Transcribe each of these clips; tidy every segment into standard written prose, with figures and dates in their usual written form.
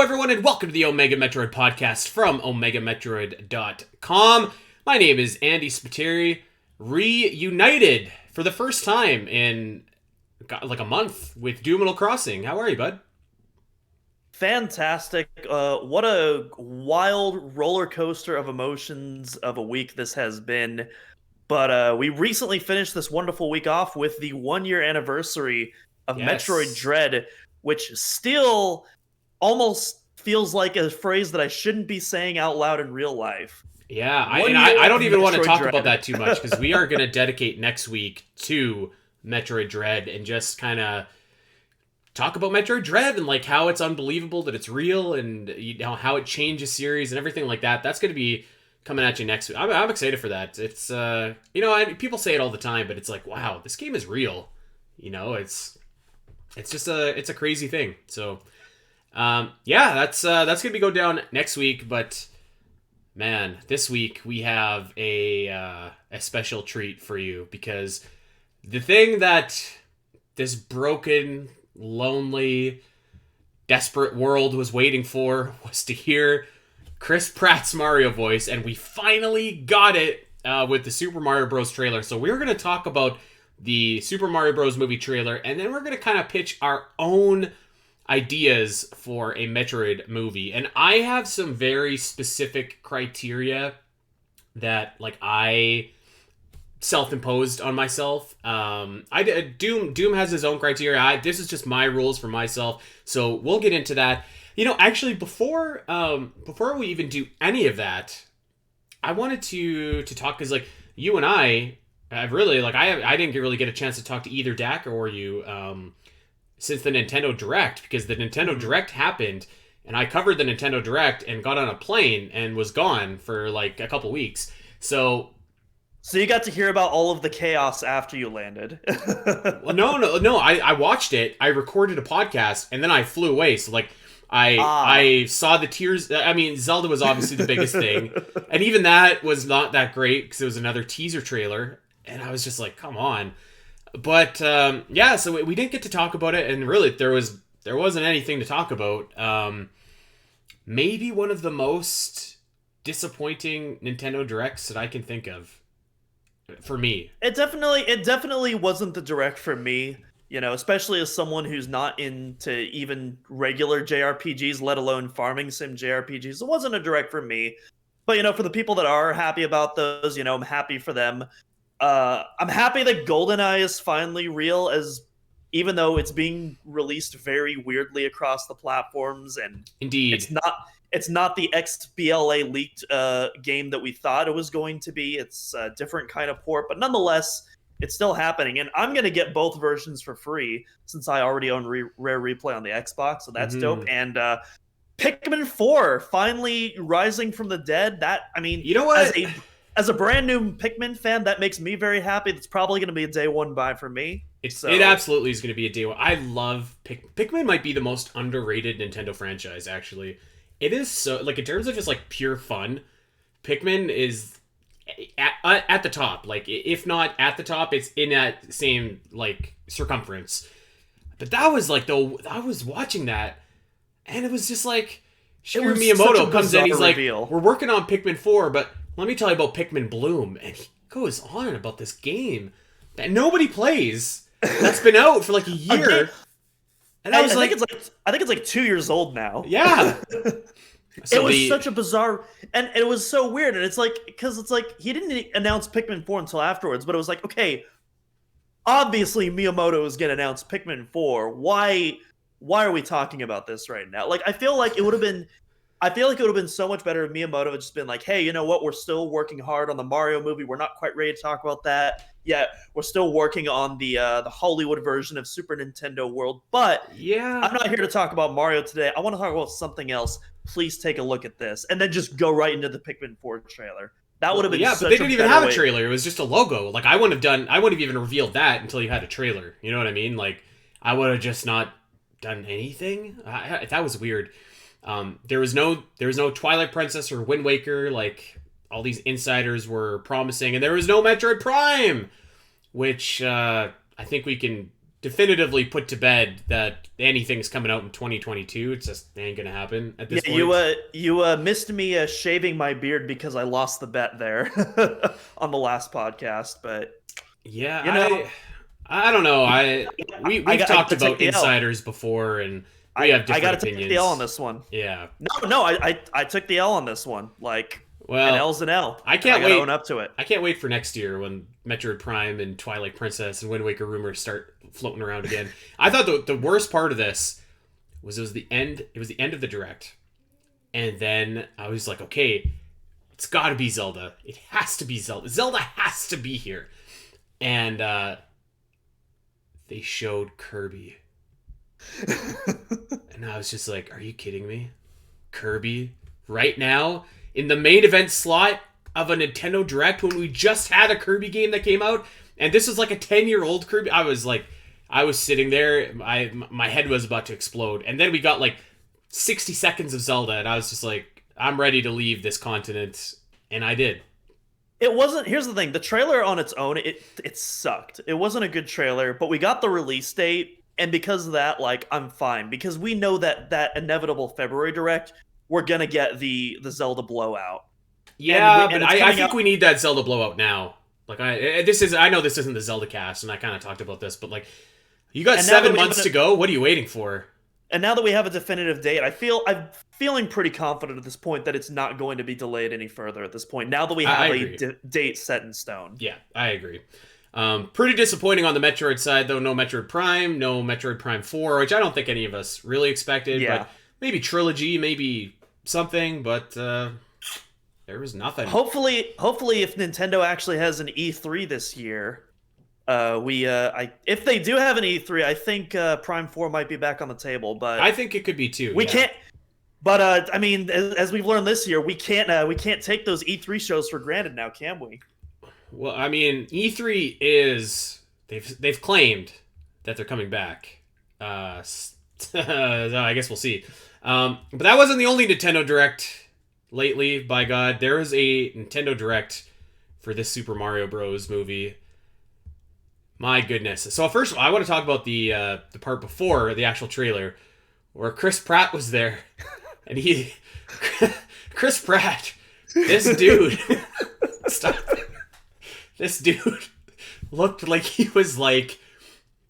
everyone, and welcome to the Omega Metroid podcast from OmegaMetroid.com. My name is Andy Spiteri, reunited for the first time in like a month with Doomino Crossing. How are you, bud? Fantastic. What a wild roller coaster of emotions of a week this has been. But we recently finished this wonderful week off with the 1 year anniversary of Metroid Yes. Dread, which still almost feels like a phrase that I shouldn't be saying out loud in real life. Yeah, One I year don't of even want to Metroid talk Dread. about that too much because we are going to dedicate next week to Metroid Dread and just kind of talk about Metroid Dread and like how it's unbelievable that it's real and you know how it changes series and everything like that. That's going to be coming at you next week. I'm excited for that. It's people say it all the time, but it's like, wow, this game is real. You know, it's just a crazy thing. So yeah, that's gonna be go down next week. But man, this week we have a special treat for you because the thing that this broken, lonely, desperate world was waiting for was to hear Chris Pratt's Mario voice, and we finally got it with the Super Mario Bros. Trailer. So we're gonna talk about the Super Mario Bros. Movie trailer, and then we're gonna kind of pitch our own ideas for a Metroid movie. And I have some very specific criteria that like I self-imposed on myself. Doom has his own criteria. This is just my rules for myself. So we'll get into that. You know, actually before we even do any of that, I wanted to talk because like you and I've really like I didn't really get a chance to talk to either Dak or you since the Nintendo Direct, because the Nintendo Direct happened and I covered the Nintendo Direct and got on a plane and was gone for like a couple weeks. So You got to hear about all of the chaos after you landed. well, no. I watched it. I recorded a podcast and then I flew away. So like I saw the tears. I mean, Zelda was obviously the biggest thing, and even that was not that great because it was another teaser trailer, and I was just like, come on. But yeah, so we didn't get to talk about it, and really there wasn't anything to talk about. Maybe one of the most disappointing Nintendo Directs that I can think of for me. It definitely wasn't the Direct for me, you know, especially as someone who's not into even regular JRPGs, let alone farming sim JRPGs. It wasn't a Direct for me. But, you know, for the people that are happy about those, you know, I'm happy for them. I'm happy that GoldenEye is finally real, as even though it's being released very weirdly across the platforms, and Indeed. it's not the XBLA leaked game that we thought it was going to be. It's a different kind of port, but nonetheless, it's still happening. And I'm going to get both versions for free since I already own Rare Replay on the Xbox, so that's dope. And Pikmin 4 finally rising from the dead. That, I mean, You know what? As a brand new Pikmin fan, that makes me very happy. That's probably going to be a day one buy for me. It absolutely is going to be a day one. I love Pikmin. Might be the most underrated Nintendo franchise. Actually, it is so like in terms of just like pure fun. Pikmin is at the top. Like if not at the top, it's in that same like circumference. But that was like I was watching that, and it was just like Shigeru Miyamoto comes in. He's like, "We're working on Pikmin 4, but let me tell you about Pikmin Bloom," and he goes on about this game that nobody plays. That's been out for like a year. And I think it's like 2 years old now. Yeah. So it was such a bizarre, and it was so weird. And it's like, because it's like he didn't announce Pikmin 4 until afterwards, but it was like, okay, obviously Miyamoto is going to announce Pikmin 4. Why are we talking about this right now? Like, I feel like it would have been so much better if Miyamoto had just been like, hey, you know what? We're still working hard on the Mario movie. We're not quite ready to talk about that yet. We're still working on the Hollywood version of Super Nintendo World. But yeah, I'm not here to talk about Mario today. I want to talk about something else. Please take a look at this. And then just go right into the Pikmin 4 trailer. That would have been but they didn't even have a trailer. It was just a logo. Like I wouldn't have even revealed that until you had a trailer. You know what I mean? Like I would have just not done anything. That was weird. There was no Twilight Princess or Wind Waker like all these insiders were promising, and there was no Metroid Prime, which I think we can definitively put to bed that anything's coming out in 2022. It just ain't gonna happen at this point. You missed me shaving my beard because I lost the bet there on the last podcast, but yeah, I don't know. We've talked about insiders before, and we have different opinions. I got to take the L on this one. Yeah. No, I took the L on this one. Like, well, an L's an L. I can't wait. Own up to it. I can't wait for next year when Metroid Prime and Twilight Princess and Wind Waker rumors start floating around again. I thought the worst part of this was it was the end. It was the end of the direct, and then I was like, okay, it's got to be Zelda. It has to be Zelda. Zelda has to be here, and they showed Kirby. And I was just like, are you kidding me? Kirby? Right now? In the main event slot of a Nintendo Direct when we just had a Kirby game that came out? And this was like a 10-year-old Kirby? I was sitting there, my head was about to explode. And then we got like 60 seconds of Zelda, and I was just like, I'm ready to leave this continent. And I did. It wasn't. Here's the thing: the trailer on its own, it sucked. It wasn't a good trailer, but we got the release date, and because of that, like, I'm fine because we know that inevitable February Direct, we're gonna get the Zelda blowout. Yeah, but I think we need that Zelda blowout now. Like, I know this isn't the Zelda cast, and I kind of talked about this, but like, you got 7 months to go. What are you waiting for? And now that we have a definitive date, I'm feeling pretty confident at this point that it's not going to be delayed any further at this point. Now that we have a date set in stone. Yeah, I agree. Pretty disappointing on the Metroid side, though. No Metroid Prime, no Metroid Prime 4, which I don't think any of us really expected. Yeah. But maybe Trilogy, maybe something, but there was nothing. Hopefully, if Nintendo actually has an E3 this year, if they do have an E3, I think Prime 4 might be back on the table. But I think it could be too. We can't. But I mean, as we've learned this year, we can't take those E3 shows for granted now, can we? Well, I mean, E3 is they've claimed that they're coming back. So I guess we'll see. But that wasn't the only Nintendo Direct lately. By God, there was a Nintendo Direct for this Super Mario Bros. Movie. My goodness. So first of all, I want to talk about the part before the actual trailer, where Chris Pratt was there, and Chris Pratt, this dude, stop. This dude looked like he was like,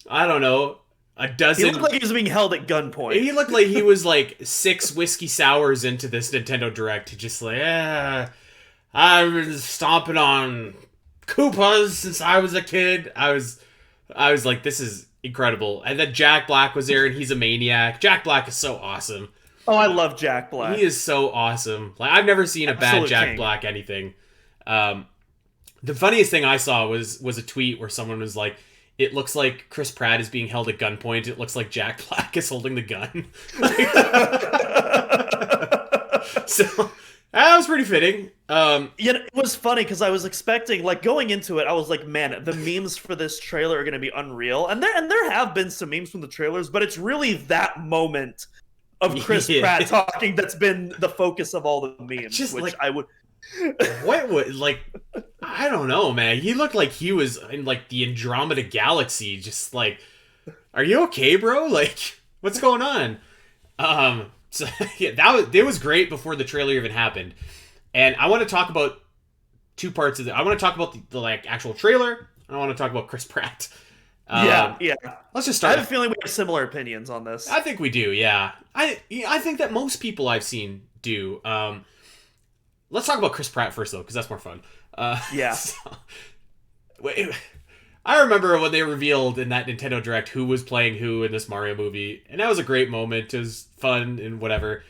I don't know, a dozen. He looked like he was being held at gunpoint. He looked like he was like 6 whiskey sours into this Nintendo Direct. Just like, I've been stomping on Koopas since I was a kid. I was like, this is incredible. And then Jack Black was there, and he's a maniac. Jack Black is so awesome. Oh, I love Jack Black. He is so awesome. Like, I've never seen a bad Jack Black anything. The funniest thing I saw was a tweet where someone was like, it looks like Chris Pratt is being held at gunpoint. It looks like Jack Black is holding the gun. So that was pretty fitting. It was funny because I was expecting, like, going into it, I was like, man, the memes for this trailer are going to be unreal. And there have been some memes from the trailers, but it's really that moment of Chris Pratt talking that's been the focus of all the memes. Just which like, I would... What would, like, I don't know, man. He looked like he was in, like, the Andromeda Galaxy. Just like, are you okay, bro? Like, what's going on? So yeah, it was great before the trailer even happened. And I want to talk about two parts of it. I want to talk about the like actual trailer, and I want to talk about Chris Pratt. Yeah. Let's just start. I have a feeling we have similar opinions on this. I think we do. Yeah. I think that most people I've seen do. Let's talk about Chris Pratt first, though, because that's more fun. Yeah. I remember when they revealed in that Nintendo Direct who was playing who in this Mario movie, and that was a great moment. It was fun and whatever.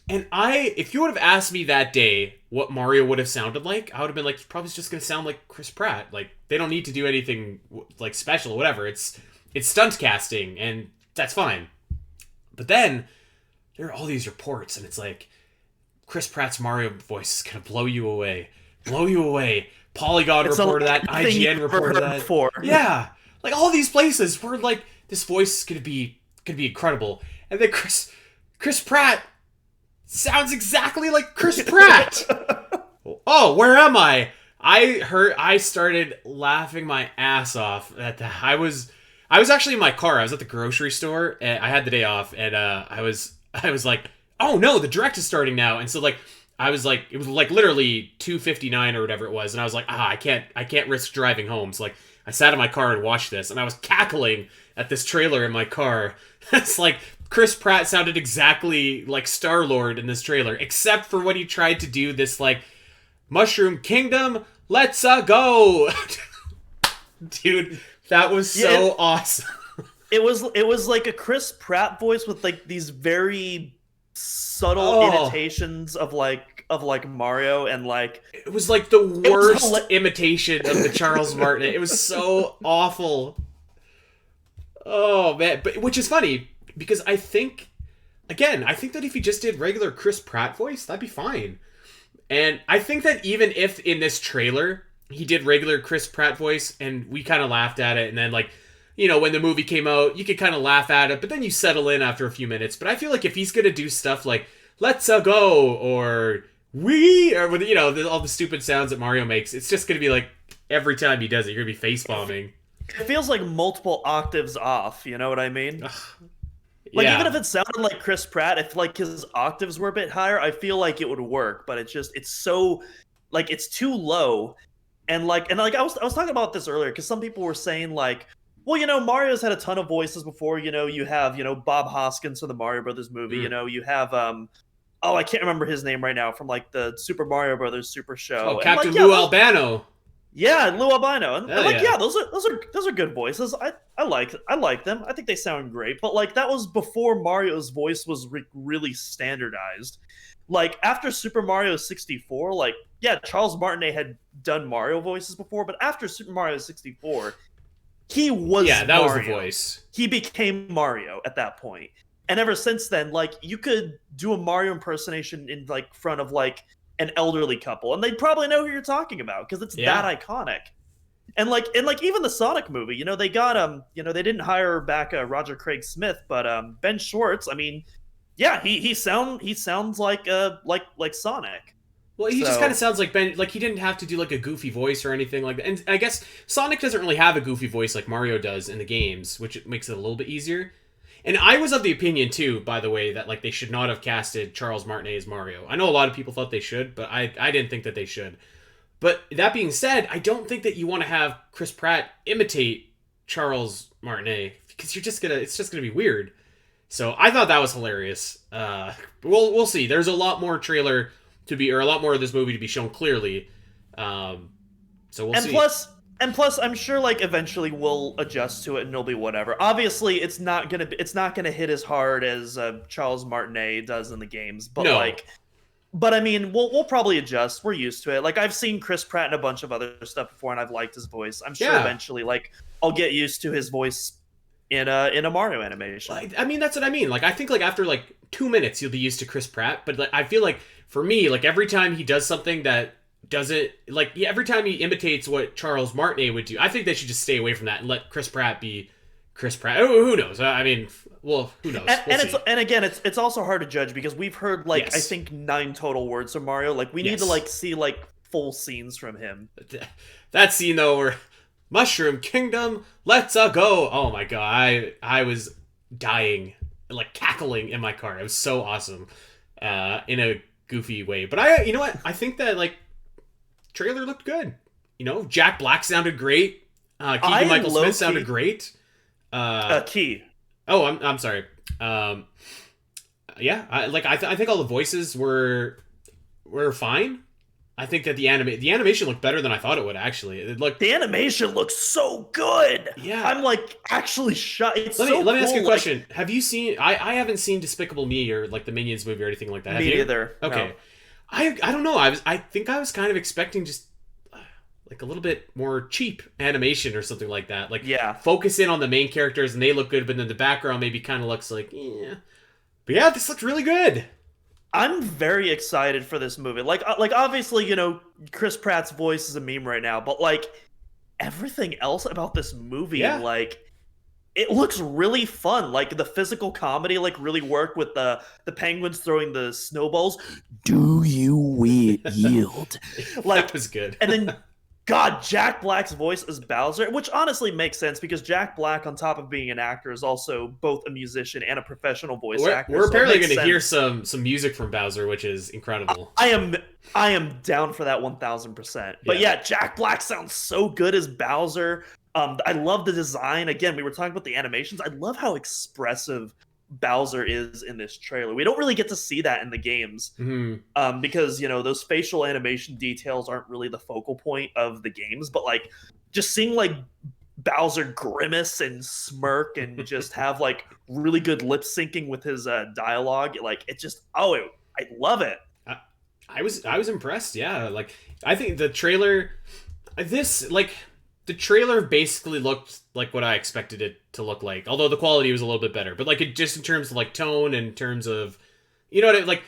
And if you would have asked me that day what Mario would have sounded like, I would have been like, he's probably just going to sound like Chris Pratt. Like, they don't need to do anything like special or whatever. It's stunt casting, and that's fine. But then there are all these reports, and it's like, Chris Pratt's Mario voice is going to blow you away. Blow you away. Polygon reported that. IGN reported that. Before. Yeah. Like, all these places where, like, this voice is going to be incredible. And then Chris Pratt sounds exactly like Chris Pratt. Oh, where am I? I started laughing my ass off at that. I was actually in my car. I was at the grocery store, and I had the day off, and I was like, oh no, the direct is starting now, and so like. I was like, it was like literally 2:59 or whatever it was, and I was like, I can't risk driving home. So like, I sat in my car and watched this, and I was cackling at this trailer in my car. It's like Chris Pratt sounded exactly like Star-Lord in this trailer, except for when he tried to do this like Mushroom Kingdom, let's go, dude. That was so awesome. It was like a Chris Pratt voice with like these very subtle imitations of Mario, and like it was like the worst imitation of the Charles Martinet. It was so awful. Oh man, but which is funny because I think that if he just did regular Chris Pratt voice, that'd be fine. And I think that even if in this trailer he did regular Chris Pratt voice and we kind of laughed at it, and then like, you know, when the movie came out, you could kind of laugh at it, but then you settle in after a few minutes. But I feel like if he's going to do stuff like, let's go, or we, or, you know, all the stupid sounds that Mario makes, it's just going to be like, every time he does it, you're going to be face-bombing. It feels like multiple octaves off, you know what I mean? Like, even if it sounded like Chris Pratt, if like his octaves were a bit higher, I feel like it would work. But it's so, like, it's too low. And like I was talking about this earlier, because some people were saying like, well, you know, Mario's had a ton of voices before. You know, you have, you know, Bob Hoskins from the Mario Brothers movie. You know, you have, I can't remember his name right now, from like the Super Mario Brothers Super Show. Oh, Captain Lou Albano. Yeah, Lou Albano. And like, those are good voices. I like them. I think they sound great. But like, that was before Mario's voice was really standardized. Like, after Super Mario 64, like, yeah, Charles Martinet had done Mario voices before, but after Super Mario 64, he was that Mario. was the voice. He became Mario at that point. And ever since then, like, you could do a Mario impersonation in like front of like an elderly couple, and they'd probably know who you're talking about because it's that iconic. And like even the Sonic movie, you know, they got you know, they didn't hire back Roger Craig Smith, but Ben Schwartz, I mean, yeah, he sounds like Sonic. Well, he just kind of sounds like Ben. Like, he didn't have to do like a goofy voice or anything like that. And I guess Sonic doesn't really have a goofy voice like Mario does in the games, which makes it a little bit easier. And I was of the opinion too, by the way, that like they should not have casted Charles Martinet as Mario. I know a lot of people thought they should, but I didn't think that they should. But that being said, I don't think that you want to have Chris Pratt imitate Charles Martinet, because it's just gonna be weird. So I thought that was hilarious. We'll see. There's a lot more trailer to be, or a lot more of this movie to be shown clearly. So we'll see. Plus, I'm sure like eventually we'll adjust to it and it'll be whatever. Obviously, it's not gonna hit as hard as Charles Martinet does in the games, but no. But I mean, we'll probably adjust. We're used to it. Like, I've seen Chris Pratt in a bunch of other stuff before, and I've liked his voice. I'm sure eventually, like, I'll get used to his voice in a Mario animation. I mean, that's what I mean. Like, I think like after like 2 minutes, you'll be used to Chris Pratt. But like, I feel like for me, like every time he does something that doesn't like, every time he imitates what Charles Martinet would do, I think they should just stay away from that and let Chris Pratt be Chris Pratt. Who knows? I mean, well, who knows? And again, it's also hard to judge because we've heard like I think 9 total words from Mario. Like, we need to like see like full scenes from him. That scene though, where Mushroom Kingdom, let's go! Oh my god, I was dying, like cackling in my car. It was so awesome, in a goofy way. But you know what? I think that like trailer looked good. You know, Jack Black sounded great. Keegan-Michael Smith sounded great. Key. Oh, I'm sorry. Yeah, I think all the voices were fine. I think that the animation looked better than I thought it would, actually. The animation looks so good. Yeah, I'm like actually shocked. Let me ask you a question. Have you seen? I haven't seen Despicable Me or like the Minions movie or anything like that. Have Me you? either. Okay. No. I don't know. I think I was kind of expecting just like a little bit more cheap animation or something like that. Like, focus in on the main characters and they look good, but then the background maybe kind of looks like, yeah. But yeah, this looks really good. I'm very excited for this movie. Like obviously, you know, Chris Pratt's voice is a meme right now, but like everything else about this movie, like it looks really fun. Like the physical comedy, like really worked with the penguins throwing the snowballs. Do you yield? Like, that was good. And then God, Jack Black's voice as Bowser, which honestly makes sense because Jack Black, on top of being an actor, is also both a musician and a professional voice actor. We're apparently going to hear some music from Bowser, which is incredible. I am down for that 1000%. But yeah, Jack Black sounds so good as Bowser. I love the design. Again, we were talking about the animations. I love how expressive Bowser is in this trailer. We don't really get to see that in the games because those facial animation details aren't really the focal point of the games, but like just seeing like Bowser grimace and smirk and just have like really good lip syncing with his dialogue, like it just I love it. I was impressed. Yeah, like I think the trailer the trailer basically looked like what I expected it to look like, although the quality was a little bit better. But like, it just in terms of like tone and in terms of, like,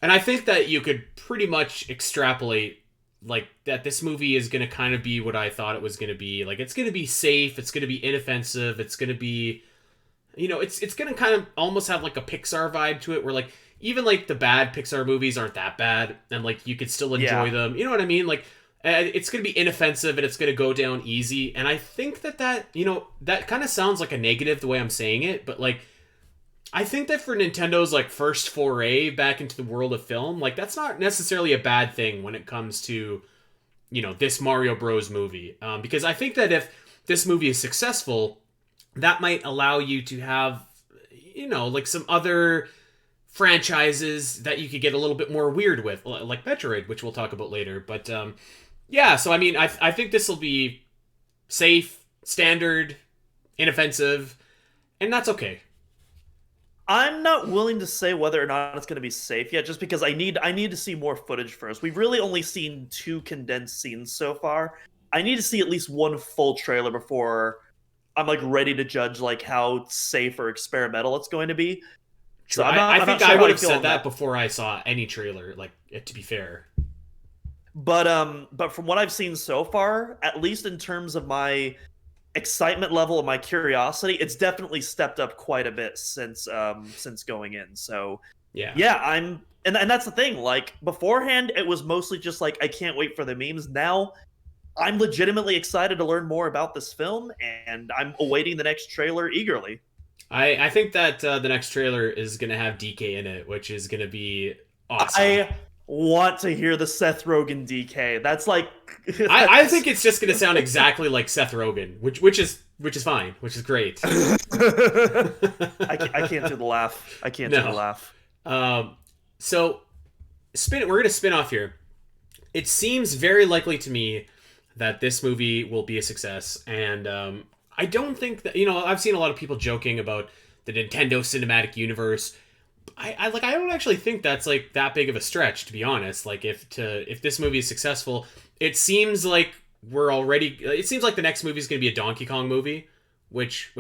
and I think that you could pretty much extrapolate like that this movie is going to kind of be what I thought it was going to be. Like, it's going to be safe, it's going to be inoffensive, it's going to be, it's going to kind of almost have like a Pixar vibe to it, where like even like the bad Pixar movies aren't that bad, and like you could still enjoy them. You know what I mean? Like, it's going to be inoffensive and it's going to go down easy. And I think that that kind of sounds like a negative the way I'm saying it, but like, I think that for Nintendo's like first foray back into the world of film, like that's not necessarily a bad thing when it comes to, this Mario Bros. Movie. Because I think that if this movie is successful, that might allow you to have, like some other franchises that you could get a little bit more weird with, like Metroid, which we'll talk about later. But, yeah, so I mean, I think this will be safe, standard, inoffensive, and that's okay. I'm not willing to say whether or not it's going to be safe yet, just because I need to see more footage first. We've really only seen 2 condensed scenes so far. I need to see at least one full trailer before I'm like ready to judge like how safe or experimental it's going to be. So I think I would have said that before I saw any trailer. Like, to be fair. But from what I've seen so far, at least in terms of my excitement level and my curiosity, it's definitely stepped up quite a bit since going in. So and that's the thing. Like beforehand, it was mostly just like I can't wait for the memes. Now, I'm legitimately excited to learn more about this film, and I'm awaiting the next trailer eagerly. I think that the next trailer is going to have DK in it, which is going to be awesome. I want to hear the Seth Rogen DK. That's like... I think it's just going to sound exactly like Seth Rogen, which is fine, which is great. I can't do the laugh. I can't do the laugh. So, we're going to spin off here. It seems very likely to me that this movie will be a success, and I don't think that, I've seen a lot of people joking about the Nintendo Cinematic Universe. I don't actually think that's like that big of a stretch, to be honest. Like if this movie is successful, it seems like the next movie is going to be a Donkey Kong movie, which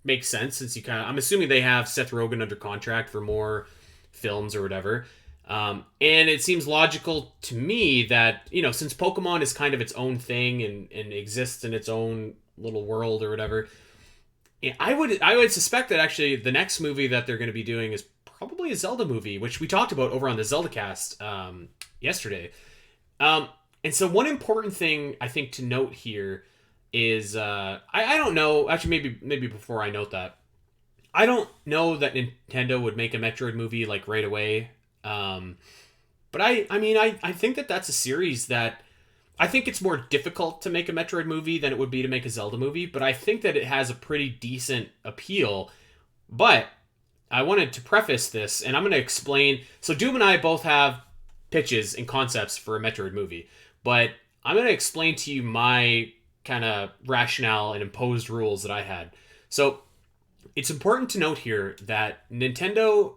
makes sense since I'm assuming they have Seth Rogen under contract for more films or whatever. And it seems logical to me that, since Pokemon is kind of its own thing and exists in its own little world or whatever, I would suspect that actually the next movie that they're going to be doing is probably a Zelda movie, which we talked about over on the Zelda cast yesterday. And so one important thing I think to note here is I don't know, actually maybe before I note that, I don't know that Nintendo would make a Metroid movie like right away. But I think that that's a series that I think it's more difficult to make a Metroid movie than it would be to make a Zelda movie, but I think that it has a pretty decent appeal. But I wanted to preface this, and I'm going to explain. So Doom and I both have pitches and concepts for a Metroid movie, but I'm going to explain to you my kind of rationale and imposed rules that I had. So it's important to note here that Nintendo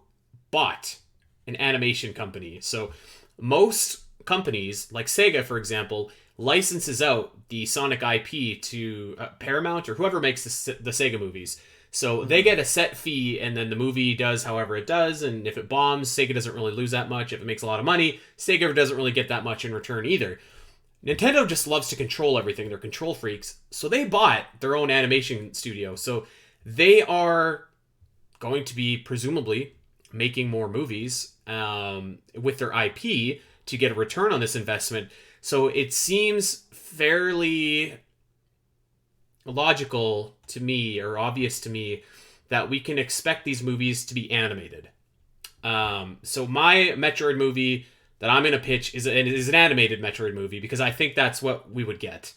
bought an animation company. So most companies, like Sega, for example, licenses out the Sonic IP to Paramount or whoever makes the Sega movies. So they get a set fee, and then the movie does however it does, and if it bombs, Sega doesn't really lose that much. If it makes a lot of money, Sega doesn't really get that much in return either. Nintendo just loves to control everything. They're control freaks. So they bought their own animation studio. So they are going to be, presumably, making more movies with their IP to get a return on this investment. So it seems fairly logical to me, or obvious to me, that we can expect these movies to be animated. So my Metroid movie that I'm gonna pitch is an animated Metroid movie, because I think that's what we would get.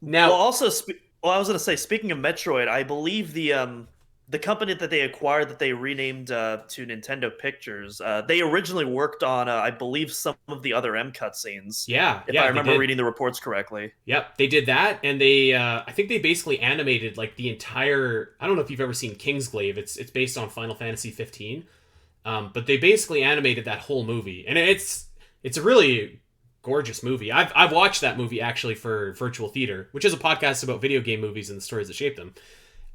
Now, Well, also, I was going to say, speaking of Metroid, I believe the company that they acquired, that they renamed to Nintendo Pictures, they originally worked on, I believe, some of the other M cutscenes. If I remember reading the reports correctly. Yep, they did that, and they I think they basically animated like the entire. I don't know if you've ever seen Kingsglaive. It's based on Final Fantasy 15, but they basically animated that whole movie, and it's a really gorgeous movie. I've watched that movie actually for Virtual Theater, which is a podcast about video game movies and the stories that shape them.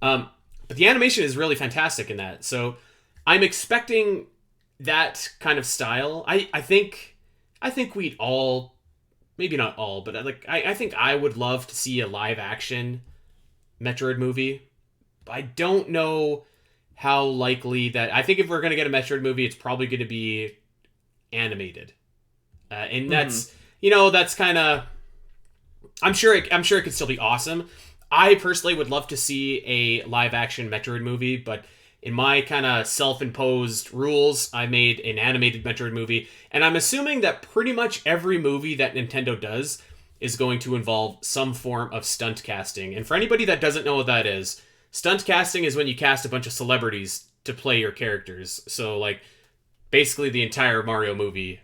But the animation is really fantastic in that. So I'm expecting that kind of style. I think we'd all, maybe not all, but I think I would love to see a live action Metroid movie. I don't know how likely that. I think if we're gonna get a Metroid movie, it's probably going to be animated, and that's that's kind of. I'm sure it could still be awesome. I personally would love to see a live action Metroid movie, but in my kind of self-imposed rules, I made an animated Metroid movie, and I'm assuming that pretty much every movie that Nintendo does is going to involve some form of stunt casting. And for anybody that doesn't know what that is, stunt casting is when you cast a bunch of celebrities to play your characters. So like basically the entire Mario movie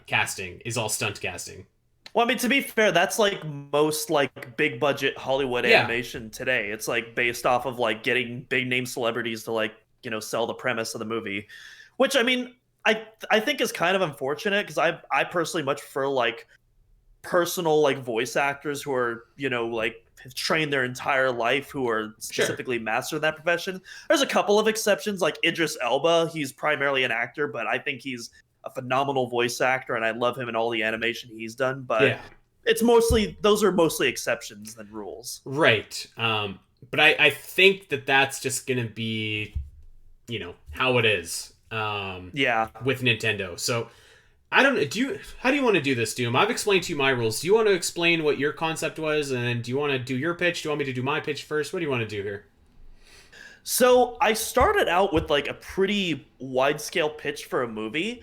casting is all stunt casting. Well, I mean, to be fair, that's like most like big budget Hollywood animation today. It's like based off of like getting big name celebrities to like, sell the premise of the movie, which I mean, I think is kind of unfortunate, because I personally much prefer like personal like voice actors who are, like have trained their entire life, who are specifically mastered in that profession. There's a couple of exceptions, like Idris Elba. He's primarily an actor, but I think he's a phenomenal voice actor, and I love him in all the animation he's done. But those are mostly exceptions than rules, right? But I think that's just gonna be, how it is. With Nintendo. So I don't know. How do you want to do this, Doom? I've explained to you my rules. Do you want to explain what your concept was, and then do you want to do your pitch? Do you want me to do my pitch first? What do you want to do here? So I started out with like a pretty wide scale pitch for a movie.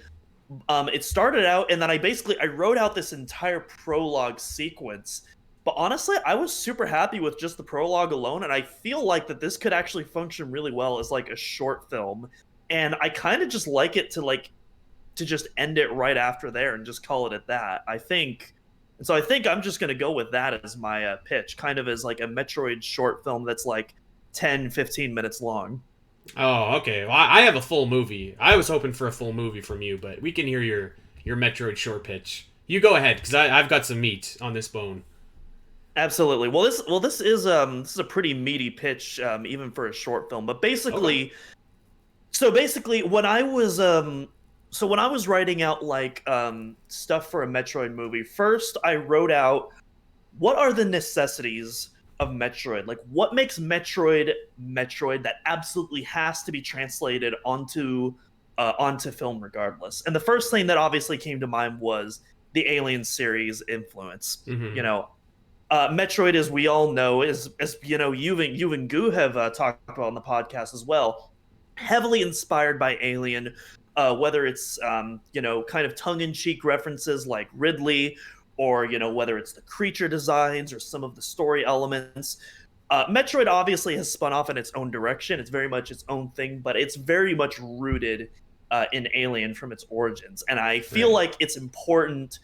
It started out, and then I wrote out this entire prologue sequence. But honestly, I was super happy with just the prologue alone, and I feel like that this could actually function really well as like a short film. And I kind of just like it to just end it right after there and just call it at that. I think I'm just going to go with that as my pitch, kind of as like a Metroid short film that's like 10-15 minutes long. Oh, okay. Well, I have a full movie. I was hoping for a full movie from you, but we can hear your Metroid short pitch. You go ahead, because I've got some meat on this bone. Absolutely. Well, this is a pretty meaty pitch, even for a short film. But basically, when I was writing out like stuff for a Metroid movie, first I wrote out what are the necessities of Metroid. Like, what makes Metroid that absolutely has to be translated onto film regardless. And the first thing that obviously came to mind was the Alien series influence. Metroid, as we all know, as you and Goo have talked about on the podcast as well, heavily inspired by Alien, whether it's kind of tongue-in-cheek references like Ridley, or whether it's the creature designs or some of the story elements. Metroid obviously has spun off in its own direction. It's very much its own thing, but it's very much rooted in Alien from its origins. And I feel like it's important.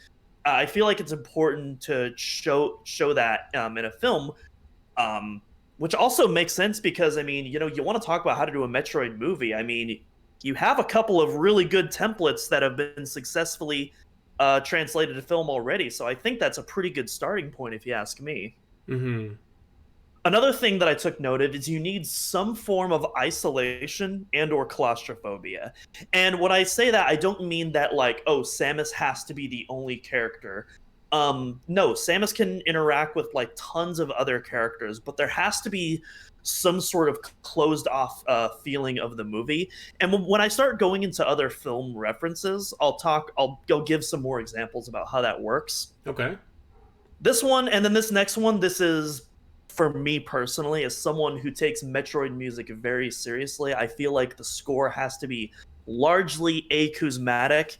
I feel like it's important to show that in a film, which also makes sense because, I mean, you want to talk about how to do a Metroid movie. I mean, you have a couple of really good templates that have been successfully translated to film already, so I think that's a pretty good starting point if you ask me. Another thing that I took note of is you need some form of isolation and or claustrophobia. And when I say that, I don't mean that like, oh, Samus has to be the only character. No, Samus can interact with like tons of other characters, but there has to be some sort of closed off feeling of the movie. And when I start going into other film references, I'll give some more examples about how that works. Okay. This one, and then this next one, this is for me personally, as someone who takes Metroid music very seriously, I feel like the score has to be largely acousmatic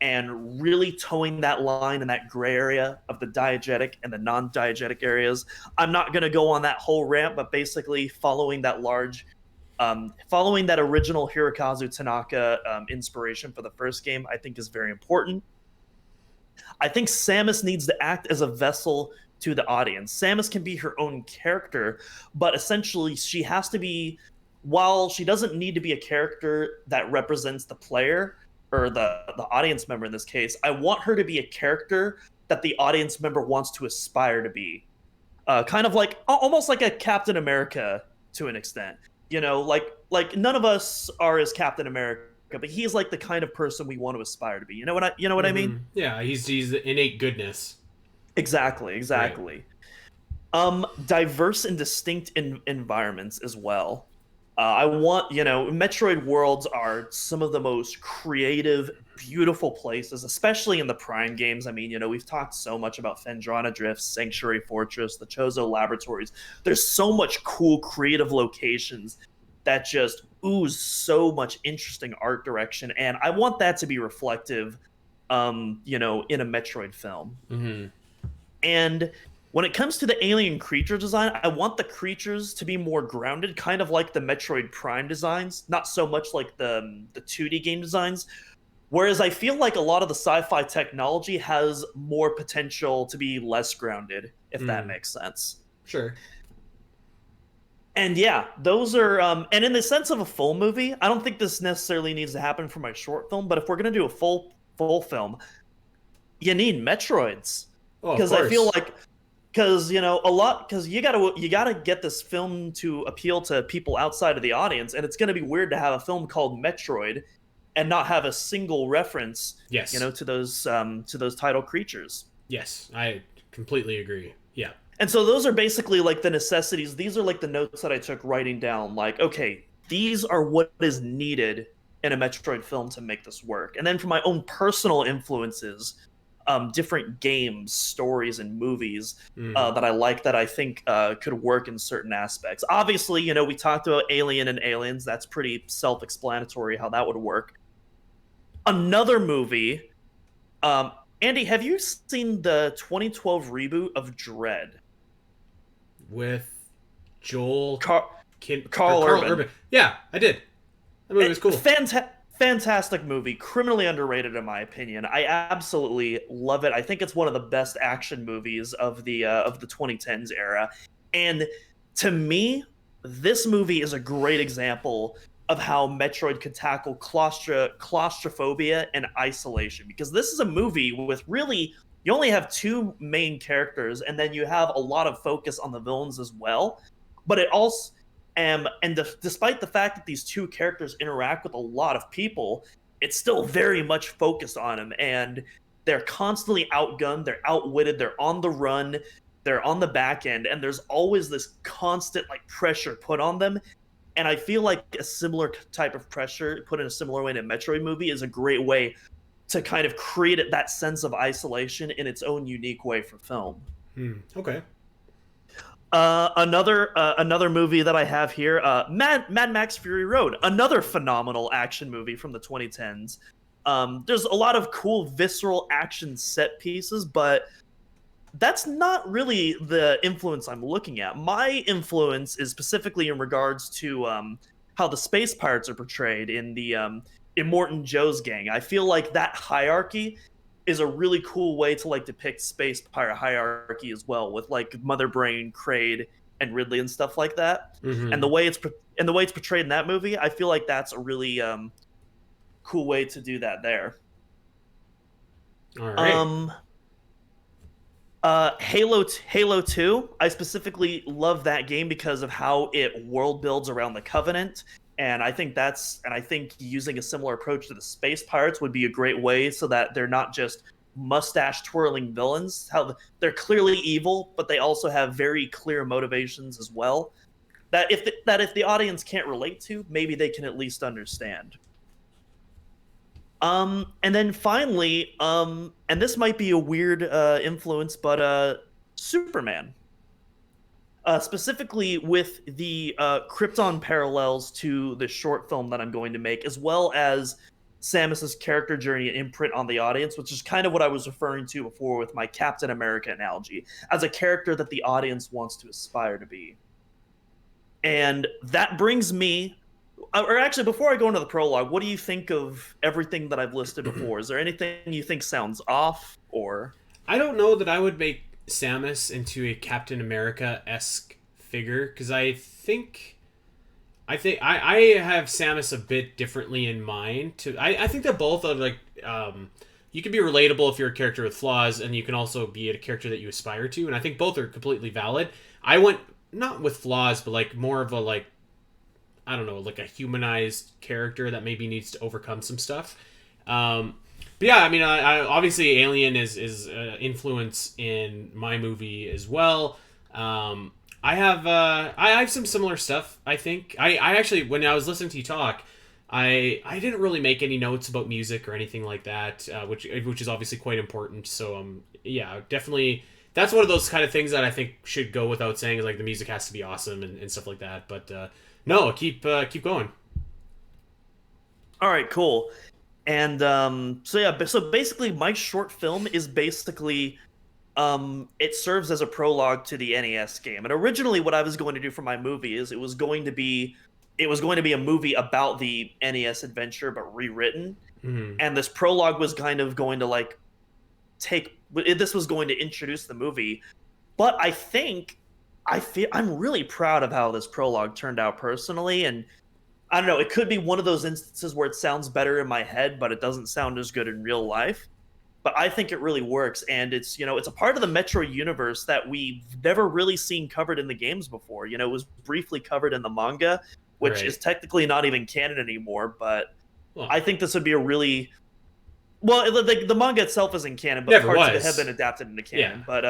and really towing that line in that gray area of the diegetic and the non-diegetic areas. I'm not going to go on that whole rant, but basically following that original Hirokazu Tanaka inspiration for the first game, I think is very important. I think Samus needs to act as a vessel to the audience. Samus can be her own character, but essentially she has to be, while she doesn't need to be a character that represents the player or the audience member in this case, I want her to be a character that the audience member wants to aspire to be. Kind of like almost like a Captain America to an extent. You know, like none of us are as Captain America, but he's like the kind of person we want to aspire to be. You know what I mean? Yeah, he's the innate goodness. Exactly. Diverse and distinct environments as well. I want, Metroid worlds are some of the most creative, beautiful places, especially in the Prime games. I mean, we've talked so much about Phendrana Drift, Sanctuary Fortress, the Chozo Laboratories. There's so much cool, creative locations that just ooze so much interesting art direction, and I want that to be reflective, in a Metroid film. Mm-hmm. And when it comes to the alien creature design, I want the creatures to be more grounded, kind of like the Metroid Prime designs, not so much like the 2D game designs. Whereas I feel like a lot of the sci-fi technology has more potential to be less grounded, if that makes sense. Sure. And yeah, those are and in the sense of a full movie, I don't think this necessarily needs to happen for my short film, but if we're going to do a full film, you need Metroids. Because I feel like because you gotta get this film to appeal to people outside of the audience, and it's gonna be weird to have a film called Metroid and not have a single reference, yes, to those title creatures. Yes, I completely agree. Yeah. And so those are basically like the necessities. These are like the notes that I took writing down. Like, okay, these are what is needed in a Metroid film to make this work. And then for my own personal influences, different games, stories, and movies that I like, that I think could work in certain aspects. Obviously, we talked about Alien and Aliens. That's pretty self-explanatory how that would work. Another movie, Andy, have you seen the 2012 reboot of Dread? With Joel Carl Urban. Yeah, I did. That movie was cool. Fantastic movie, criminally underrated in my opinion. I absolutely love it. I think it's one of the best action movies of the 2010s era. And to me, this movie is a great example of how Metroid could tackle claustrophobia and isolation, because this is a movie with really, you only have two main characters, and then you have a lot of focus on the villains as well. But it also, despite the fact that these two characters interact with a lot of people, it's still very much focused on them, and they're constantly outgunned, they're outwitted, they're on the run, they're on the back end, and there's always this constant pressure put on them. And I feel like a similar type of pressure put in a similar way in a Metroid movie is a great way to kind of create that sense of isolation in its own unique way for film. Okay. Another movie that I have here, Mad Max Fury Road, another phenomenal action movie from the 2010s. There's a lot of cool visceral action set pieces, but that's not really the influence I'm looking at. My influence is specifically in regards to how the space pirates are portrayed in the Immortan Joe's gang. I feel like that hierarchy is a really cool way to depict space pirate hierarchy as well, with Mother Brain, Kraid, and Ridley and stuff like that. Mm-hmm. And the way it's portrayed in that movie, I feel like that's a really cool way to do that there. All right. Halo 2, I specifically love that game because of how it world builds around the Covenant, and I think using a similar approach to the space pirates would be a great way, so that they're not just mustache twirling villains. How they're clearly evil, but they also have very clear motivations as well. That if the audience can't relate to, maybe they can at least understand. And then finally, and this might be a weird influence, but Superman. Specifically with the Krypton parallels to the short film that I'm going to make, as well as Samus's character journey and imprint on the audience, which is kind of what I was referring to before with my Captain America analogy, as a character that the audience wants to aspire to be. And that brings me, or actually, before I go into the prologue, what do you think of everything that I've listed before? Is there anything you think sounds off, or? I don't know that I would make Samus into a Captain America-esque figure, because I have Samus a bit differently in mind. I think that both are like, you can be relatable if you're a character with flaws, and you can also be a character that you aspire to, and I think both are completely valid. I went not with flaws, but like more of a, like, I don't know, like a humanized character that maybe needs to overcome some stuff. But yeah, I mean, I obviously Alien is influence in my movie as well. I have some similar stuff. I think I actually, when I was listening to you talk, I didn't really make any notes about music or anything like that, which is obviously quite important. So yeah, definitely that's one of those kind of things that I think should go without saying, is like the music has to be awesome and stuff like that. But no, keep going. All right, cool. And so basically my short film is basically it serves as a prologue to the NES game. And originally what I was going to do for my movie is it was going to be a movie about the NES adventure but rewritten. Mm-hmm. And this prologue was kind of going to like this was going to introduce the movie. But I'm really proud of how this prologue turned out personally, and I don't know, it could be one of those instances where it sounds better in my head, but it doesn't sound as good in real life. But I think it really works, and it's a part of the Metroid universe that we've never really seen covered in the games before. It was briefly covered in the manga, which Right. is technically not even canon anymore, but Well, I think this would be a really... Well, the manga itself isn't canon, but never parts of it was. have been adapted into canon. Yeah. But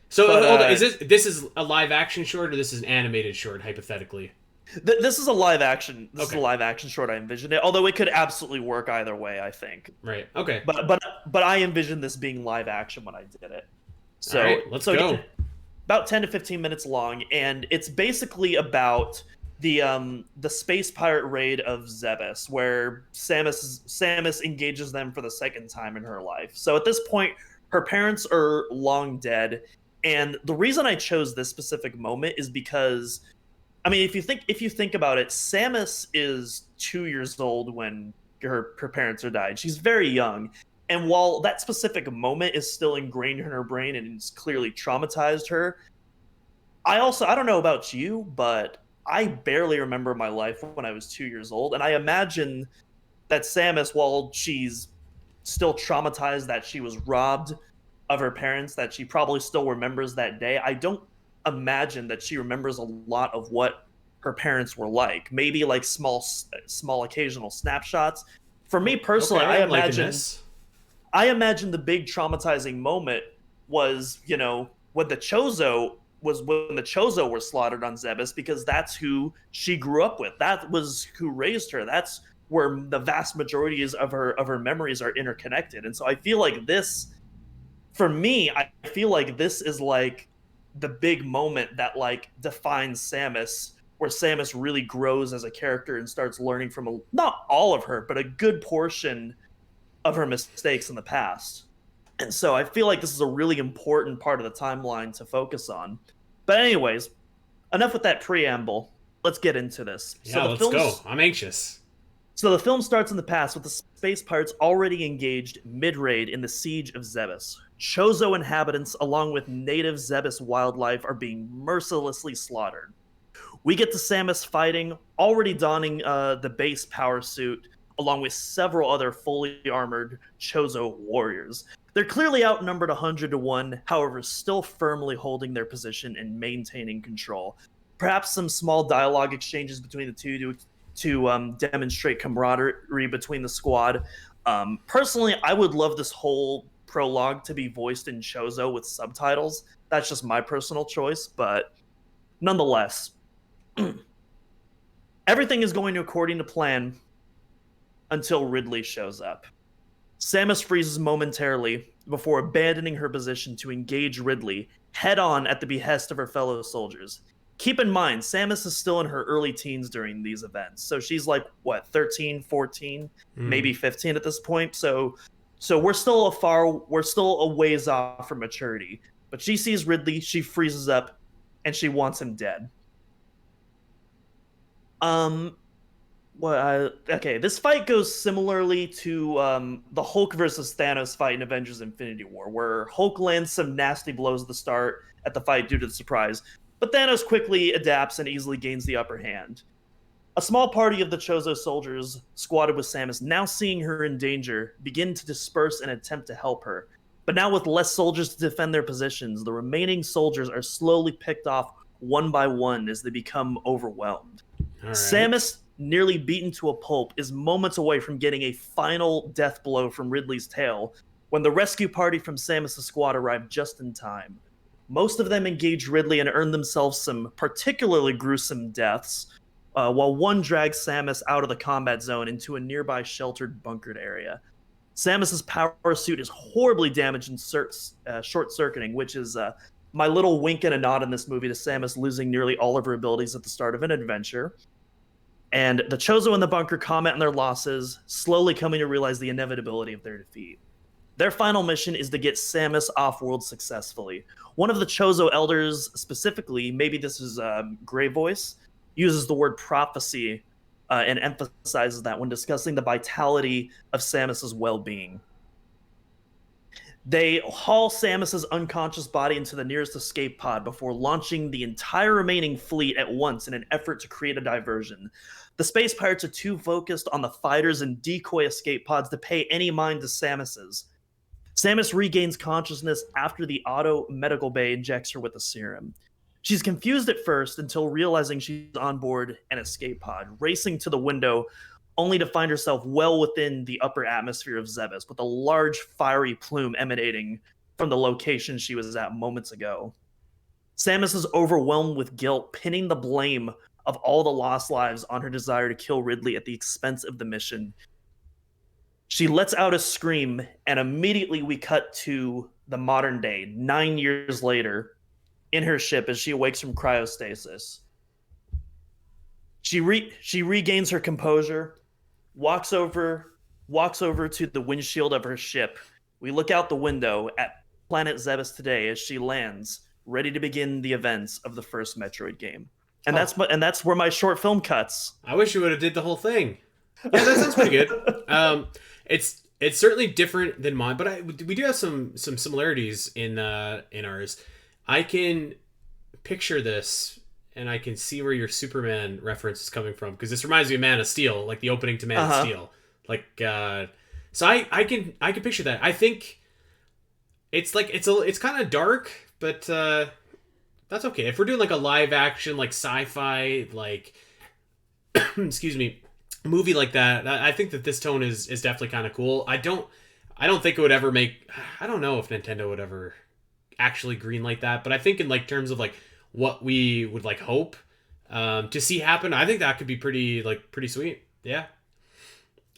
So But hold on, this is a live action short, or this is an animated short, hypothetically? this is a live action. This is Okay. a live action short. I envisioned it, although it could absolutely work either way. I think. Right. Okay. But I envisioned this being live action when I did it. So All right, let's go. About 10 to 15 minutes long, and it's basically about the space pirate raid of Zebes, where Samus engages them for the second time in her life. So at this point, her parents are long dead, and the reason I chose this specific moment is because, I mean, if you think about it, Samus is 2 years old when her parents are died. She's very young. And while that specific moment is still ingrained in her brain and it's clearly traumatized her, I don't know about you, but I barely remember my life when I was 2 years old. And I imagine that Samus, while she's still traumatized that she was robbed of her parents, that she probably still remembers that day, I don't imagine that she remembers a lot of what her parents were like. Maybe like small occasional snapshots. For me personally, Okay, I'm liking this. I imagine the big traumatizing moment was, when the Chozo were slaughtered on Zebes, because that's who she grew up with. That was who raised her. That's where the vast majority of her memories are interconnected. And so I feel like this, for me, I feel like this is like the big moment that like defines Samus, where Samus really grows as a character and starts learning from not all of her, but a good portion of her mistakes in the past. And so I feel like this is a really important part of the timeline to focus on. But anyways, enough with that preamble. Let's get into this. Yeah, let's go. I'm anxious. So the film starts in the past with the space pirates already engaged mid-raid in the siege of Zebes. Chozo inhabitants, along with native Zebes wildlife, are being mercilessly slaughtered. We get to Samus fighting, already donning the base power suit, along with several other fully armored Chozo warriors. They're clearly outnumbered 100 to 1, however, still firmly holding their position and maintaining control. Perhaps some small dialogue exchanges between the two to demonstrate camaraderie between the squad. Personally, I would love this whole prologue to be voiced in Chozo with subtitles. That's just my personal choice, but nonetheless, everything is going according to plan until Ridley shows up. Samus freezes momentarily before abandoning her position to engage Ridley head on at the behest of her fellow soldiers. Keep in mind, Samus is still in her early teens during these events. So she's like, what, 13, 14, maybe 15 at this point. So we're still a ways off from maturity. But she sees Ridley, she freezes up, and she wants him dead. Um, okay, this fight goes similarly to the Hulk versus Thanos fight in Avengers Infinity War, where Hulk lands some nasty blows at the start at the fight due to the surprise, but Thanos quickly adapts and easily gains the upper hand. A small party of the Chozo soldiers, squatted with Samus, now seeing her in danger, begin to disperse and attempt to help her. But now with less soldiers to defend their positions, the remaining soldiers are slowly picked off one by one as they become overwhelmed. All right. Samus, nearly beaten to a pulp, is moments away from getting a final death blow from Ridley's tail when the rescue party from Samus' squad arrive just in time. Most of them engage Ridley and earn themselves some particularly gruesome deaths, while one drags Samus out of the combat zone into a nearby sheltered bunkered area. Samus's power suit is horribly damaged and short-circuiting, which is my little wink and a nod in this movie to Samus losing nearly all of her abilities at the start of an adventure. And the Chozo in the bunker comment on their losses, slowly coming to realize the inevitability of their defeat. Their final mission is to get Samus off-world successfully. One of the Chozo elders, specifically, maybe this is Grey Voice, uses the word prophecy and emphasizes that when discussing the vitality of Samus's well-being. They haul Samus's unconscious body into the nearest escape pod before launching the entire remaining fleet at once in an effort to create a diversion. The space pirates are too focused on the fighters and decoy escape pods to pay any mind to Samus's. Samus regains consciousness after the auto medical bay injects her with a serum. She's confused at first until realizing she's on board an escape pod, racing to the window only to find herself well within the upper atmosphere of Zebes, with a large fiery plume emanating from the location she was at moments ago. Samus is overwhelmed with guilt, pinning the blame of all the lost lives on her desire to kill Ridley at the expense of the mission. She lets out a scream, and immediately we cut to the modern day, 9 years later, in her ship as she awakes from cryostasis. She regains her composure, walks over to the windshield of her ship. We look out the window at planet Zebes today as she lands, ready to begin the events of the first Metroid game. And that's where my short film cuts. I wish you would have did the whole thing. Yeah, that sounds pretty good. It's certainly different than mine, but we do have some similarities in ours. I can picture this, and I can see where your Superman reference is coming from, because this reminds me of Man of Steel, like the opening to Man of Steel. Like, so I can picture that. I think it's like it's kind of dark, but that's okay. If we're doing like a live action, like sci-fi, like excuse me, movie like that, I think that this tone is definitely kind of cool. I don't think it would ever make. I don't know if Nintendo would ever actually greenlight that, but I think in like terms of like what we would like hope to see happen, I think that could be pretty sweet. Yeah.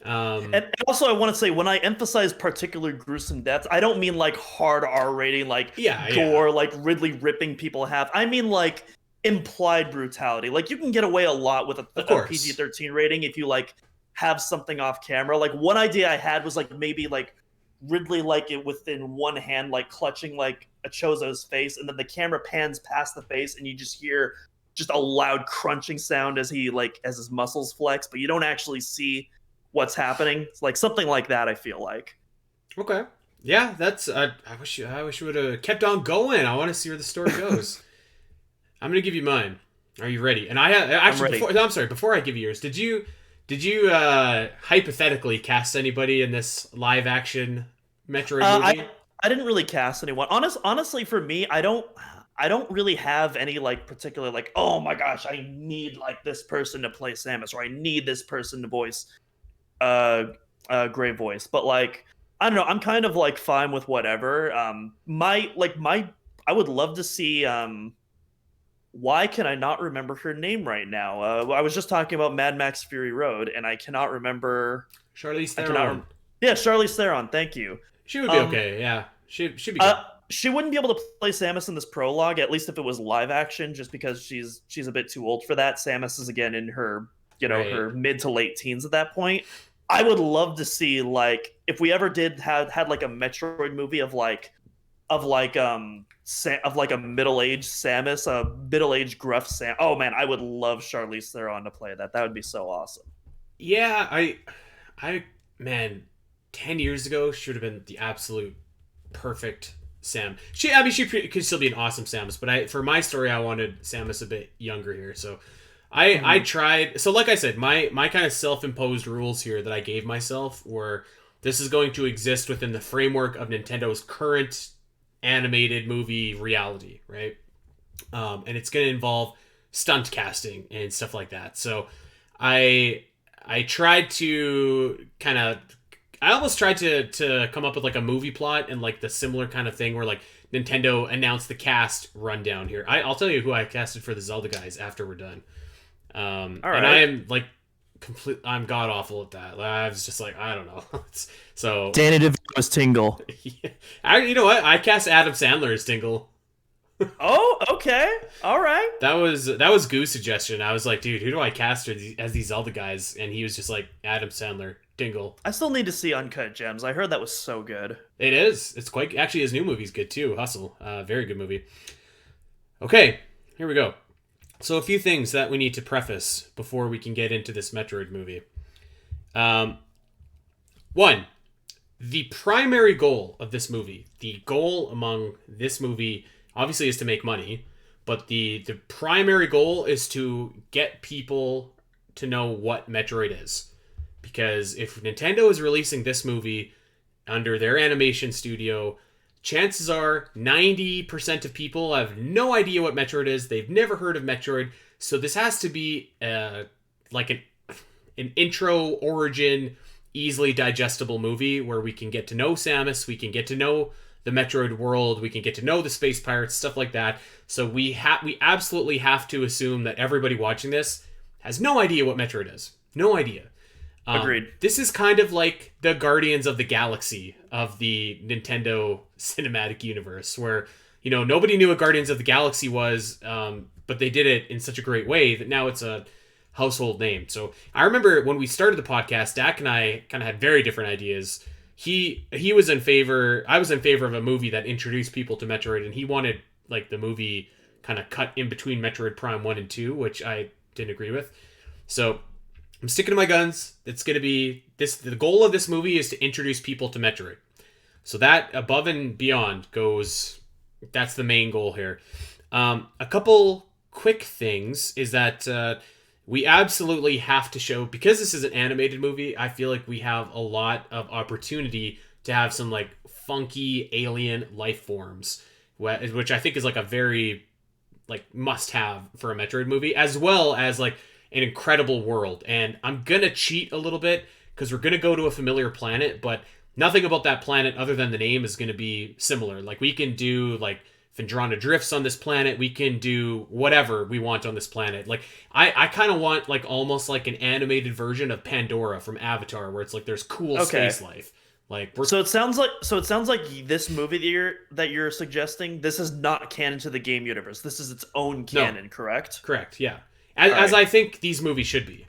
And also I want to say, when I emphasize particular gruesome deaths, I don't mean like hard R rating, like gore, like Ridley ripping people in half. I mean like implied brutality. Like you can get away a lot with a PG-13 rating if you like have something off camera. Like one idea I had was like maybe like Ridley like it within one hand, like clutching like a Chozo's face, and then the camera pans past the face and you just hear just a loud crunching sound as his muscles flex, but you don't actually see what's happening. It's like something like that, I feel like. Okay. Yeah, that's I wish you would have kept on going. I want to see where the story goes. I'm gonna give you mine. Are you ready? And I actually before I give you yours, did you hypothetically cast anybody in this live action Metroid movie? I didn't really cast anyone. Honestly, for me, I don't really have any like particular like, oh my gosh, I need like this person to play Samus, or I need this person to voice Grey Voice. But like, I don't know, I'm kind of like fine with whatever. I would love to see why can I not remember her name right now? I was just talking about Mad Max Fury Road, and I cannot remember. Charlize Theron. Yeah, Charlize Theron. Thank you. She would be okay. Yeah, she'd be good. She wouldn't be able to play Samus in this prologue, at least if it was live action, just because she's a bit too old for that. Samus is again in her Right. her mid to late teens at that point. I would love to see, like, if we ever did had like a Metroid movie of like a middle-aged Samus, a middle-aged gruff Sam. Oh man, I would love Charlize Theron to play that. That would be so awesome. Yeah, I, man, 10 years ago she would have been the absolute perfect Sam. I mean, could still be an awesome Samus, but for my story, I wanted Samus a bit younger here. So, I Mhm. tried. So, like I said, my kind of self-imposed rules here that I gave myself were this is going to exist within the framework of Nintendo's current animated movie reality, right? And it's going to involve stunt casting and stuff like that. So, I I tried to kind of I almost tried to come up with like a movie plot and like the similar kind of thing where like Nintendo announced the cast rundown here. I'll tell you who I casted for the Zelda guys after we're done. All And I right. am like I'm god awful at that. I was just like I don't know. So Danny DeVito's Tingle. yeah. You know what? I cast Adam Sandler as Tingle. Oh, okay. All right. That was Goo's suggestion. I was like, dude, who do I cast as these Zelda guys? And he was just like Adam Sandler, Dingle. I still need to see Uncut Gems. I heard that was so good. It is. It's quite actually his new movie's good too. Hustle, very good movie. Okay, here we go. So a few things that we need to preface before we can get into this Metroid movie. Um, One, the primary goal of this movie, the goal among this movie, obviously, is to make money, but the primary goal is to get people to know what Metroid is. Because if Nintendo is releasing this movie under their animation studio, chances are 90% of people have no idea what Metroid is. They've never heard of Metroid. So this has to be like an intro origin, easily digestible movie where we can get to know Samus, we can get to know the Metroid world, we can get to know the space pirates, stuff like that. So we absolutely have to assume that everybody watching this has no idea what Metroid is. No idea. Agreed. This is kind of like the Guardians of the Galaxy of the Nintendo cinematic universe, where nobody knew what Guardians of the Galaxy was, but they did it in such a great way that now it's a household name. So I remember when we started the podcast, Dak and I kind of had very different ideas. He was in favor. I was in favor of a movie that introduced people to Metroid, and he wanted like the movie kind of cut in between Metroid Prime 1 and 2, which I didn't agree with. So I'm sticking to my guns. It's going to be this. The goal of this movie is to introduce people to Metroid. So that above and beyond goes. That's the main goal here. A couple quick things is that we absolutely have to show, because this is an animated movie, I feel like we have a lot of opportunity to have some like funky alien life forms, which I think is like a very like must have for a Metroid movie, as well as like an incredible world. And I'm gonna cheat a little bit because we're gonna go to a familiar planet, but nothing about that planet other than the name is gonna be similar. Like we can do like Phendrana drifts on this planet. We can do whatever we want on this planet. Like I kind of want like almost like an animated version of Pandora from Avatar, where it's like there's cool space life. Like so it sounds like this movie that you're suggesting, this is not canon to the game universe. This is its own canon, no, correct? Correct. Yeah, as I think these movies should be.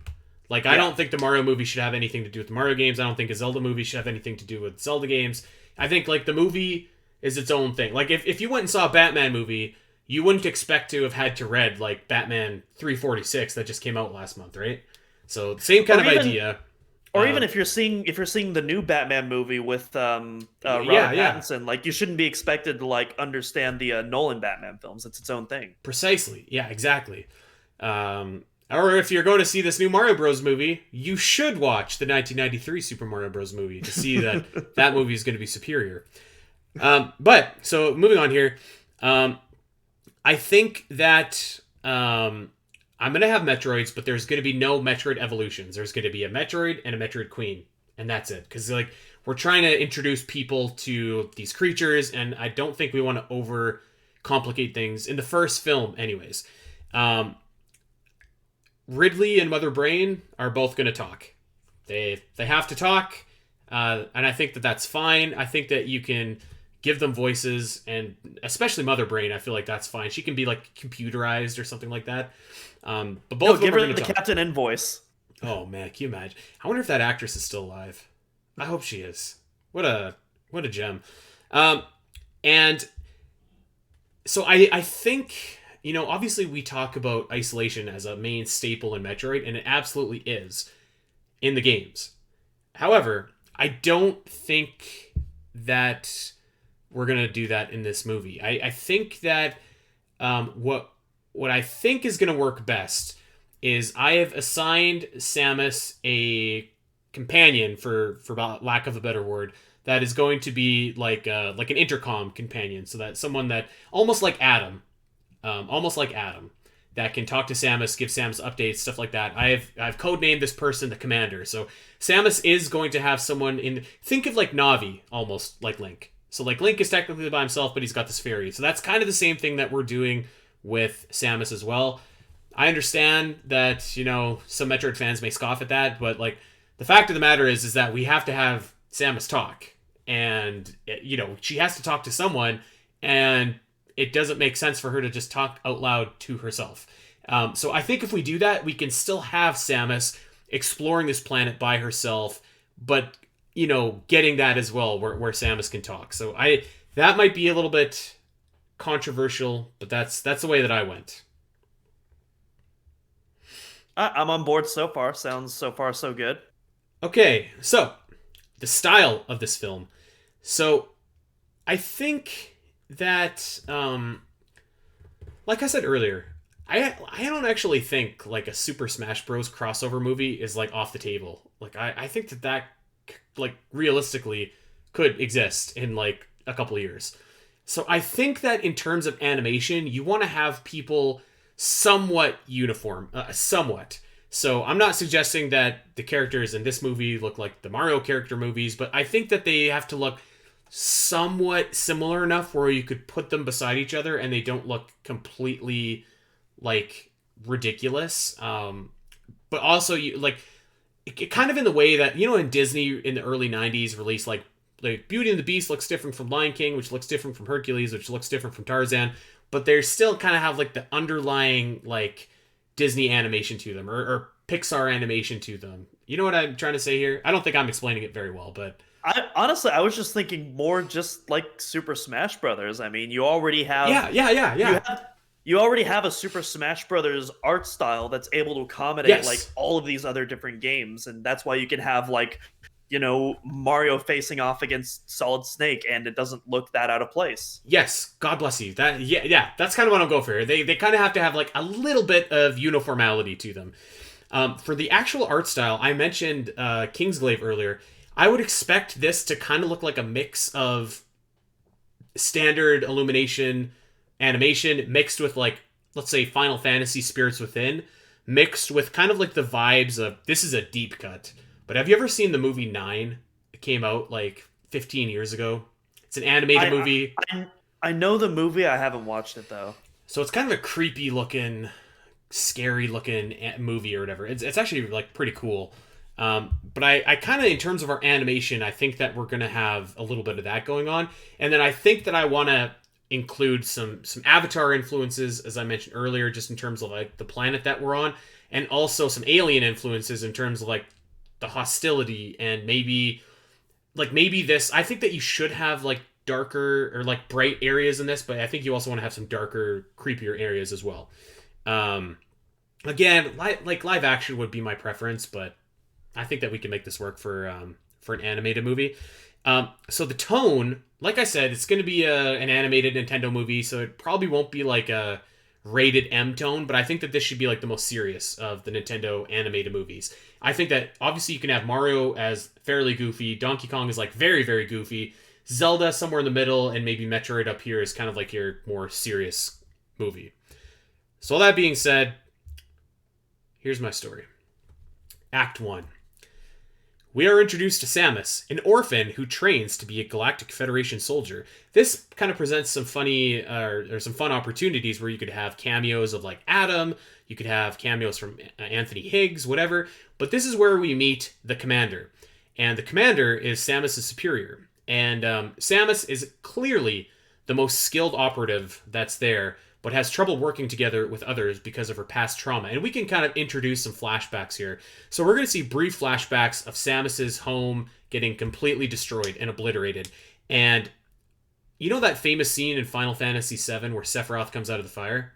Like I Yeah. don't think the Mario movie should have anything to do with the Mario games. I don't think a Zelda movie should have anything to do with Zelda games. I think like the movie is its own thing. Like if you went and saw a Batman movie, you wouldn't expect to have had to read like Batman 346 that just came out last month, right? So same kind of idea. Or even if you're seeing the new Batman movie with Robert Pattinson, like you shouldn't be expected to like understand the Nolan Batman films. It's its own thing. Precisely. Yeah, exactly. Or if you're going to see this new Mario Bros. Movie, you should watch the 1993 Super Mario Bros. Movie to see that that movie is going to be superior. But so moving on here, I think that I'm going to have Metroids, but there's going to be no Metroid evolutions. There's going to be a Metroid and a Metroid Queen, and that's it. Because like we're trying to introduce people to these creatures, and I don't think we want to over complicate things in the first film, anyways. Ridley and Mother Brain are both going to talk. They have to talk. And I think that that's fine. I think that you can give them voices, and especially Mother Brain, I feel like that's fine. She can be like computerized or something like that. But both of them give are her going the to talk. captain in voice. Oh man, can you imagine? I wonder if that actress is still alive. I hope she is. What a gem. And so I think, obviously we talk about isolation as a main staple in Metroid, and it absolutely is in the games. However, I don't think that we're gonna do that in this movie. I think that what I think is gonna work best is I have assigned Samus a companion, for lack of a better word, that is going to be like an intercom companion, so that someone that almost like Adam, that can talk to Samus, give Samus updates, stuff like that. I've codenamed this person the Commander. So Samus is going to have someone in. Think of like Navi, almost like Link. So like Link is technically by himself, but he's got this fairy. So that's kind of the same thing that we're doing with Samus as well. I understand that, some Metroid fans may scoff at that, but like the fact of the matter is that we have to have Samus talk, and she has to talk to someone, and it doesn't make sense for her to just talk out loud to herself. So I think if we do that, we can still have Samus exploring this planet by herself, but getting that as well, where Samus can talk. So that might be a little bit controversial, but that's the way that I went. I'm on board so far. Sounds so far so good. Okay, so the style of this film. So I think that, like I said earlier, I don't actually think like a Super Smash Bros. Crossover movie is like off the table. Like I think that like realistically could exist in like a couple of years. So I think that in terms of animation, you want to have people somewhat uniform, somewhat. So I'm not suggesting that the characters in this movie look like the Mario character movies, but I think that they have to look somewhat similar enough where you could put them beside each other and they don't look completely like ridiculous. But also it kind of in the way that, in Disney in the early 90s released like Beauty and the Beast looks different from Lion King, which looks different from Hercules, which looks different from Tarzan, but they still kind of have like the underlying like Disney animation to them, or Pixar animation to them. You know what I'm trying to say here? I don't think I'm explaining it very well, but I was just thinking more just like Super Smash Brothers. I mean, you already have You already have a Super Smash Brothers art style that's able to accommodate like all of these other different games, and that's why you can have like Mario facing off against Solid Snake, and it doesn't look that out of place. Yes, God bless you. That's kind of what I'll go for here. They kind of have to have like a little bit of uniformity to them. For the actual art style, I mentioned Kingsglaive earlier. I would expect this to kind of look like a mix of standard Illumination animation mixed with like, let's say, Final Fantasy Spirits Within, mixed with kind of like the vibes of, this is a deep cut, but have you ever seen the movie 9? It came out like 15 years ago. It's an animated movie. I know the movie. I haven't watched it though. So it's kind of a creepy looking, scary looking movie or whatever. It's actually like pretty cool. But I kind of, in terms of our animation, I think that we're going to have a little bit of that going on. And then I think that I want to include some Avatar influences, as I mentioned earlier, just in terms of like the planet that we're on, and also some alien influences in terms of like the hostility, and maybe this. I think that you should have like darker or like bright areas in this, but I think you also want to have some darker, creepier areas as well. Again, live action would be my preference, but I think that we can make this work for an animated movie. So the tone, like I said, it's going to be an animated Nintendo movie, so it probably won't be like a rated M tone, but I think that this should be like the most serious of the Nintendo animated movies. I think that obviously you can have Mario as fairly goofy, Donkey Kong is like very, very goofy, Zelda somewhere in the middle, and maybe Metroid up here is kind of like your more serious movie. So all that being said, here's my story. Act 1. We are introduced to Samus, an orphan who trains to be a Galactic Federation soldier. This kind of presents some funny, or some fun opportunities where you could have cameos of like Adam, you could have cameos from Anthony Higgs, whatever. But this is where we meet the Commander. and the commander is Samus's superior. And Samus is clearly the most skilled operative that's there, but has trouble working together with others because of her past trauma. And we can kind of introduce some flashbacks here. So we're going to see brief flashbacks of Samus's home getting completely destroyed and obliterated. And you know that famous scene in Final Fantasy VII where Sephiroth comes out of the fire?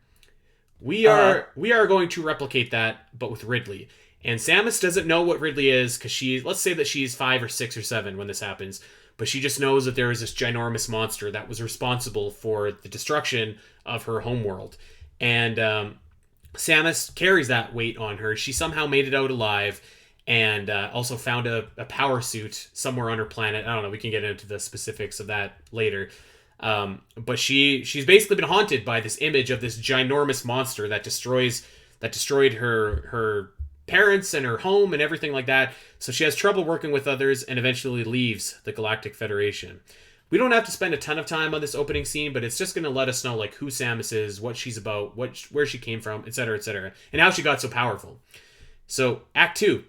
We are going to replicate that, but with Ridley. And Samus doesn't know what Ridley is because let's say that she's 5 or 6 or 7 when this happens, but she just knows that there is this ginormous monster that was responsible for the destruction of her homeworld. And Samus carries that weight on her. She somehow made it out alive, and also found a power suit somewhere on her planet. I don't know, we can get into the specifics of that later. But she's basically been haunted by this image of this ginormous monster that destroyed her parents and her home and everything like that. So she has trouble working with others and eventually leaves the Galactic Federation. We don't have to spend a ton of time on this opening scene, but it's just going to let us know like who Samus is, what she's about, where she came from, etc., and how she got so powerful. So Act 2.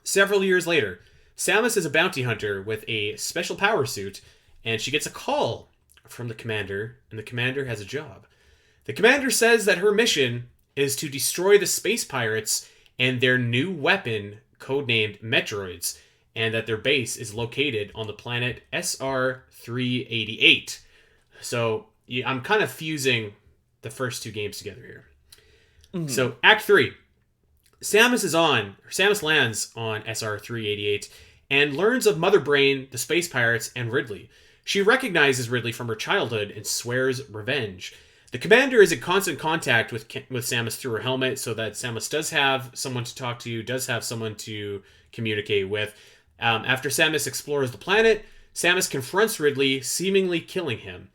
Several years later, Samus is a bounty hunter with a special power suit, and she gets a call from the commander, and the commander has a job. The commander says that her mission is to destroy the space pirates and their new weapon, codenamed Metroids, and that their base is located on the planet SR-388. So I'm kind of fusing the first two games together here. Mm-hmm. So Act 3. Samus lands on SR-388 and learns of Mother Brain, the space pirates, and Ridley. She recognizes Ridley from her childhood and swears revenge. The commander is in constant contact with Samus through her helmet, so that Samus does have someone to talk to, does have someone to communicate with. After Samus explores the planet, Samus confronts Ridley, seemingly killing him.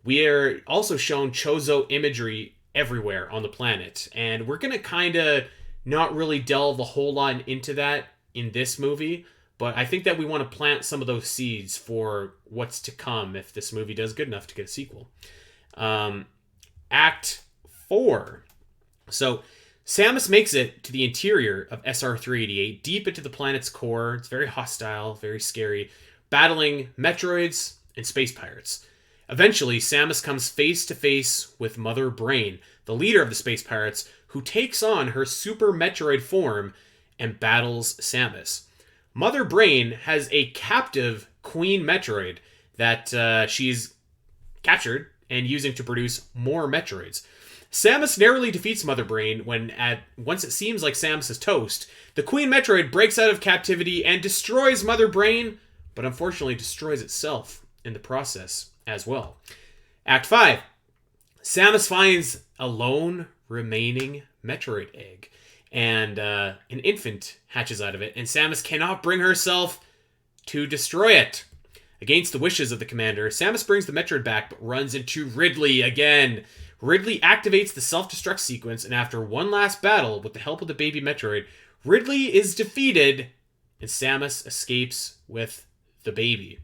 We are also shown Chozo imagery everywhere on the planet, and we're going to kind of not really delve a whole lot into that in this movie, but I think that we want to plant some of those seeds for what's to come if this movie does good enough to get a sequel. Act 4. So Samus makes it to the interior of SR-388, deep into the planet's core. It's very hostile, very scary, battling Metroids and space pirates. Eventually, Samus comes face to face with Mother Brain, the leader of the space pirates, who takes on her Super Metroid form and battles Samus. Mother Brain has a captive Queen Metroid that she's captured and using to produce more Metroids. Samus narrowly defeats Mother Brain once it seems like Samus is toast. The Queen Metroid breaks out of captivity and destroys Mother Brain, but unfortunately destroys itself in the process as well. Act 5. Samus finds a lone remaining Metroid egg, and an infant hatches out of it, and Samus cannot bring herself to destroy it. Against the wishes of the commander, Samus brings the Metroid back, but runs into Ridley again. Ridley activates the self-destruct sequence, and after one last battle with the help of the baby Metroid, Ridley is defeated, and Samus escapes with the baby.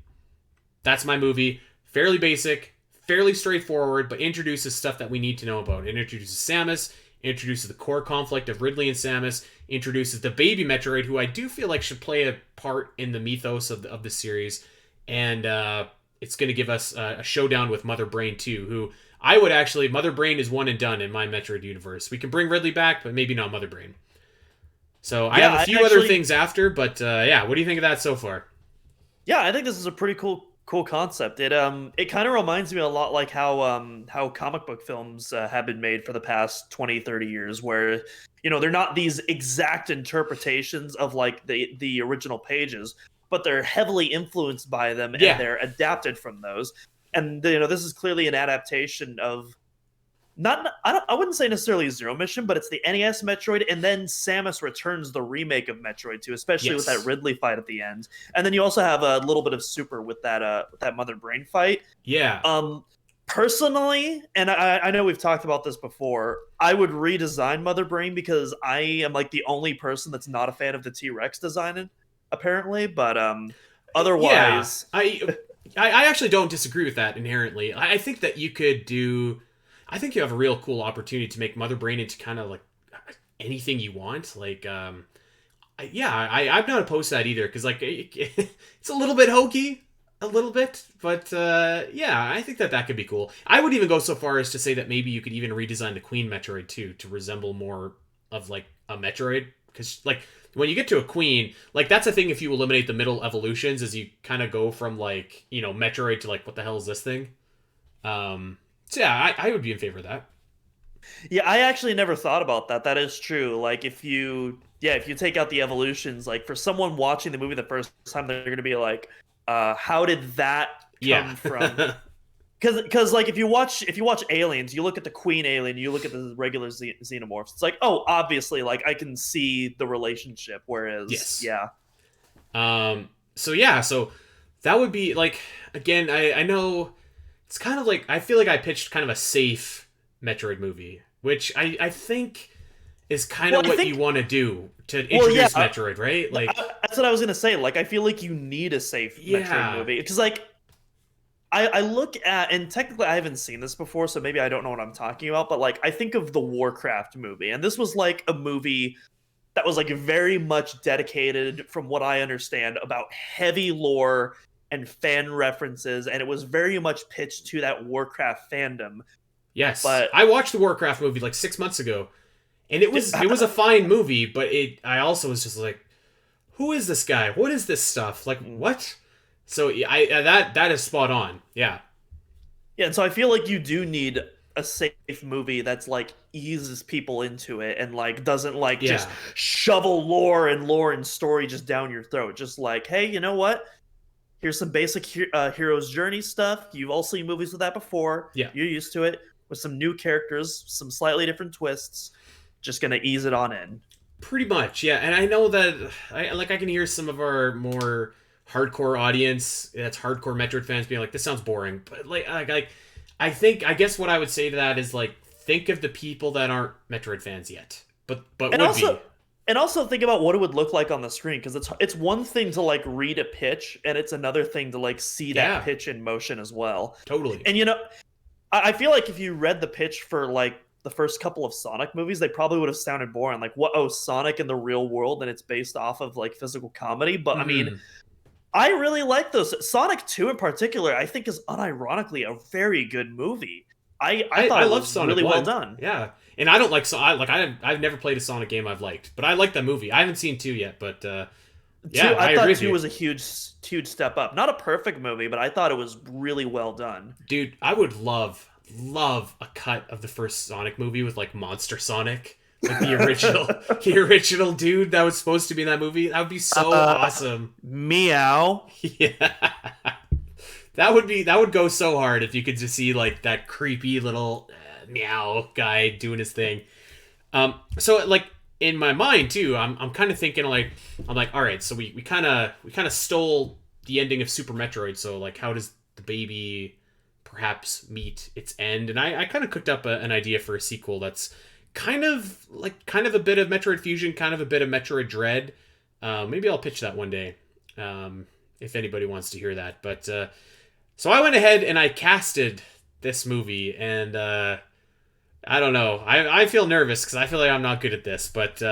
That's my movie. Fairly basic, fairly straightforward, but introduces stuff that we need to know about. It introduces Samus, introduces the core conflict of Ridley and Samus, introduces the baby Metroid, who I do feel like should play a part in the mythos of the series, and it's going to give us a showdown with Mother Brain too, who I would actually... Mother Brain is one and done in my Metroid universe. We can bring Ridley back, but maybe not Mother Brain. So I have a few other things after, but what do you think of that so far? Yeah, I think this is a pretty cool concept. It kind of reminds me a lot like how comic book films have been made for the past 20-30 years, where they're not these exact interpretations of like the original pages, but they're heavily influenced by them, and they're adapted from those. And this is clearly an adaptation of I wouldn't say necessarily Zero Mission, but it's the NES Metroid, and then Samus Returns, the remake of Metroid 2, especially with that Ridley fight at the end. And then you also have a little bit of Super with that Mother Brain fight. Yeah. Personally, and I know we've talked about this before, I would redesign Mother Brain because I am like the only person that's not a fan of the T-Rex design, apparently. But otherwise, I actually don't disagree with that inherently. I think that you could do... I think you have a real cool opportunity to make Mother Brain into kind of like anything you want. Like, I'm not opposed to that either, because like it's a little bit hokey, a little bit, but yeah, I think that could be cool. I would even go so far as to say that maybe you could even redesign the Queen Metroid too to resemble more of like a Metroid, because like when you get to a Queen, like that's a thing. If you eliminate the middle evolutions, as you kind of go from like Metroid to like what the hell is this thing? So yeah, I would be in favor of that. Yeah, I actually never thought about that. That is true. Like if you take out the evolutions, like for someone watching the movie the first time, they're going to be like, how did that come from? Because like if you watch Aliens, you look at the Queen alien, you look at the regular xenomorphs. It's like, oh, obviously, like I can see the relationship. Whereas, Yes. yeah. So yeah, so that would be like, again, I know it's kind of like, I feel like I pitched kind of a safe Metroid movie, which I think is kind of what you want to do to introduce Metroid, right? Like that's what I was gonna say. Like I feel like you need a safe Metroid movie, because like I look at, and technically I haven't seen this before, so maybe I don't know what I'm talking about, but like I think of the Warcraft movie, and this was like a movie that was like very much dedicated, from what I understand, about heavy lore and fan references, and it was very much pitched to that Warcraft fandom. Yes, but I watched the Warcraft movie like 6 months ago, and it was a fine movie, but I also was just like, who is this guy? What is this stuff? Like what? So that is spot on. Yeah. Yeah, and so I feel like you do need a safe movie that's like eases people into it and like doesn't like just shovel lore and story just down your throat. Just like, hey, you know what? Here's some basic hero's journey stuff. You've all seen movies with that before. Yeah. You're used to it. With some new characters, some slightly different twists. Just gonna ease it on in. Pretty much, yeah. And I know that I can hear some of our more hardcore audience, that's hardcore Metroid fans, being like, this sounds boring. But like I guess what I would say to that is like, think of the people that aren't Metroid fans yet, but and would also, be. And also think about what it would look like on the screen, because it's one thing to like read a pitch, and it's another thing to like see that pitch in motion as well. Totally. And I feel like if you read the pitch for like the first couple of Sonic movies, they probably would have sounded boring. Like, what? Oh, Sonic in the real world, and it's based off of like physical comedy. But I mean, I really like those. Sonic 2 in particular, I think is unironically a very good movie. I thought it was Sonic really 1. Well done. Yeah, and I don't like I've never played a Sonic game I've liked, but I like that movie. I haven't seen 2 yet, but yeah, I thought 2 was a huge step up. Not a perfect movie, but I thought it was really well done. Dude, I would love a cut of the first Sonic movie with like Monster Sonic, like the original dude that was supposed to be in that movie. That would be so awesome. Meow. Yeah. That would go so hard if you could just see like that creepy little meow guy doing his thing. So like in my mind too, I'm kind of thinking like, I'm like, all right, so we kind of stole the ending of Super Metroid. So like, how does the baby perhaps meet its end? And I kind of cooked up an idea for a sequel that's kind of a bit of Metroid Fusion, kind of a bit of Metroid Dread. Maybe I'll pitch that one day, if anybody wants to hear that. But so I went ahead and I casted this movie, and I don't know. I feel nervous because I feel like I'm not good at this, but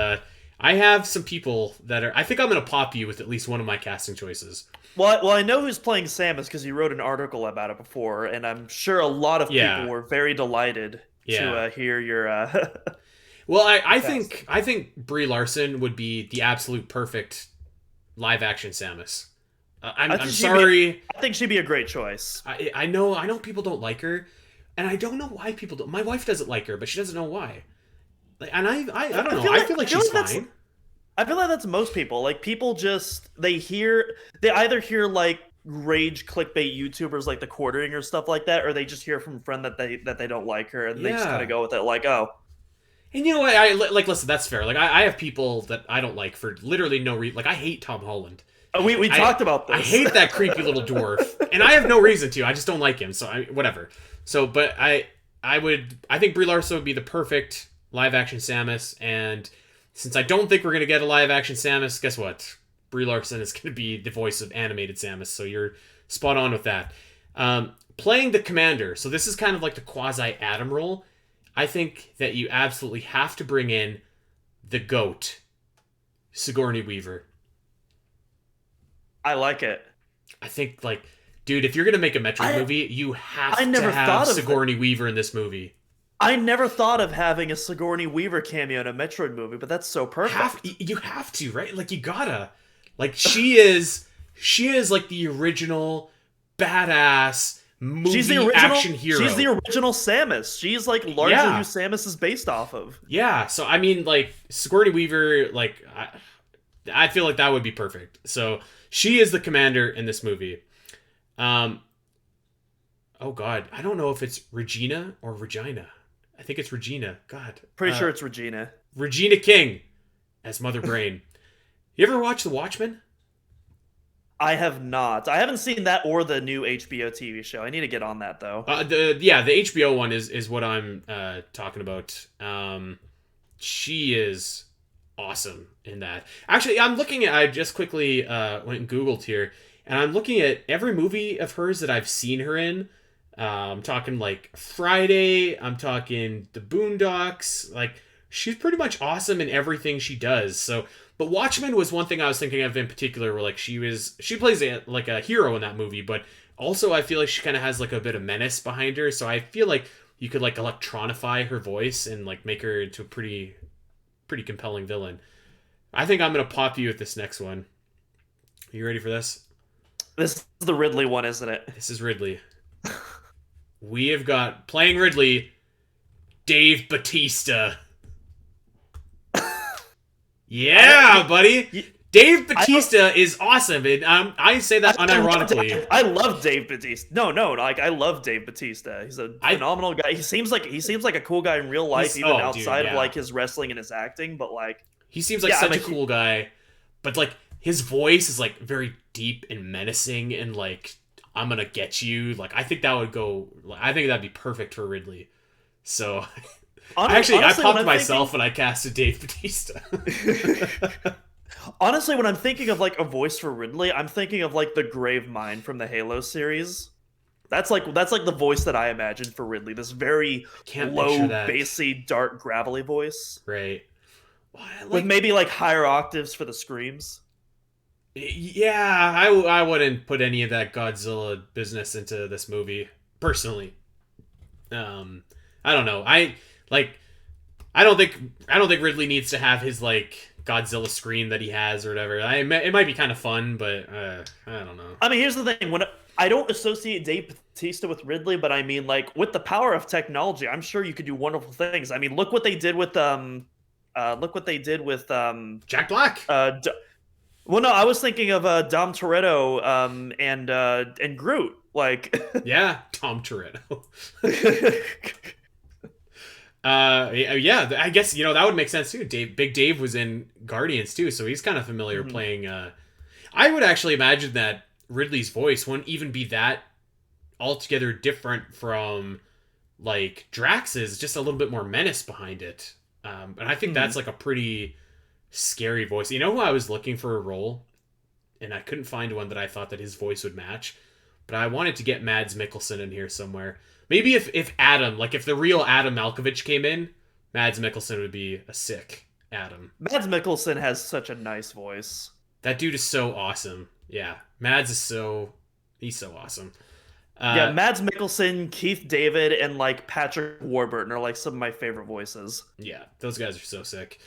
I have some people that are. I think I'm going to pop you with at least one of my casting choices. Well, I know who's playing Samus because you wrote an article about it before, and I'm sure a lot of people were very delighted to hear your. Well, I think Brie Larson would be the absolute perfect live action Samus. I'm sorry. I think she'd be a great choice. I know people don't like her, and I don't know why people don't. My wife doesn't like her, but she doesn't know why. Like, and I don't know. I feel like she's fine. I feel like that's most people. Like people just they either hear like rage clickbait YouTubers like the Quartering or stuff like that, or they just hear from a friend that they don't like her, and they just kind of go with it like, oh. And you know what? Listen, that's fair. Like I have people that I don't like for literally no reason. Like I hate Tom Holland. We talked about this. I hate that creepy little dwarf, and I have no reason to. I just don't like him. So whatever. So, but I think Brie Larson would be the perfect live action Samus, and since I don't think we're gonna get a live action Samus, guess what? Brie Larson is gonna be the voice of animated Samus. So you're spot on with that. Playing the commander. So this is kind of like the quasi Adam role. I think that you absolutely have to bring in the GOAT, Sigourney Weaver. I like it. I think, like, dude, if you're gonna make a Metroid movie, you have to have Sigourney Weaver in this movie. I never thought of having a Sigourney Weaver cameo in a Metroid movie, but that's so perfect. You have to, right? Like, you gotta. Like, she is like the original badass movie action hero. She's the original Samus. She's like largely who Samus is based off of. Yeah, so I mean, like, Sigourney Weaver, like, I feel like that would be perfect. So she is the commander in this movie. Oh God, I don't know if it's Regina or Regina. I think it's Regina. God, pretty sure it's Regina. Regina King as Mother Brain. You ever watch The Watchmen? I have not. I haven't seen that or the new HBO TV show. I need to get on that though. The HBO one is what I'm talking about. She is awesome in that. Actually, I just quickly went and Googled here, and I'm looking at every movie of hers that I've seen her in. I'm talking like Friday. I'm talking The Boondocks. Like, she's pretty much awesome in everything she does. So, but Watchmen was one thing I was thinking of in particular, where like she plays like a hero in that movie, but also I feel like she kind of has like a bit of menace behind her. So I feel like you could like electronify her voice and like make her into a pretty compelling villain. I think I'm gonna pop you with this next one. Are you ready for this? This is the Ridley one, isn't it? This is Ridley. We have got, playing Ridley, Dave Bautista. Yeah, buddy. Dave Bautista is awesome, and I say that unironically. I love Dave Bautista. No, like I love Dave Bautista. He's a phenomenal guy. He seems like a cool guy in real life, even outside of like his wrestling and his acting. But like, he seems like such a cool guy. But like, his voice is like very deep and menacing, and like, I'm gonna get you. Like, I think that'd be perfect for Ridley. So, honestly, I popped myself when I casted Dave Bautista. Honestly, when I'm thinking of like a voice for Ridley, I'm thinking of like the Grave Mind from the Halo series. That's like the voice that I imagine for Ridley. This very low, bassy, dark, gravelly voice. Right. With maybe like higher octaves for the screams. Yeah, I wouldn't put any of that Godzilla business into this movie personally. I don't know. I don't think Ridley needs to have his like Godzilla scream that he has or whatever. It might be kind of fun, but I don't know. I mean, here's the thing: when I don't associate Dave Bautista with Ridley, but I mean, like, with the power of technology, I'm sure you could do wonderful things. I mean, look what they did with Jack Black. Well, no, I was thinking of Dom Toretto and Groot. Like, yeah, Dom Toretto. Yeah, I guess that would make sense too. Big Dave was in Guardians too, so he's kind of familiar playing. I would actually imagine that Ridley's voice wouldn't even be that altogether different from like Drax's, just a little bit more menace behind it. And I think that's like a pretty scary voice. You know who I was looking for a role, and I couldn't find one that I thought that his voice would match, but I wanted to get Mads Mikkelsen in here somewhere. Maybe if the real Adam Malkovich came in, Mads Mikkelsen would be a sick Adam. Mads Mikkelsen has such a nice voice. That dude is so awesome. Yeah, Mads is he's so awesome. Yeah, Mads Mikkelsen, Keith David, and like Patrick Warburton are like some of my favorite voices. Yeah, those guys are so sick.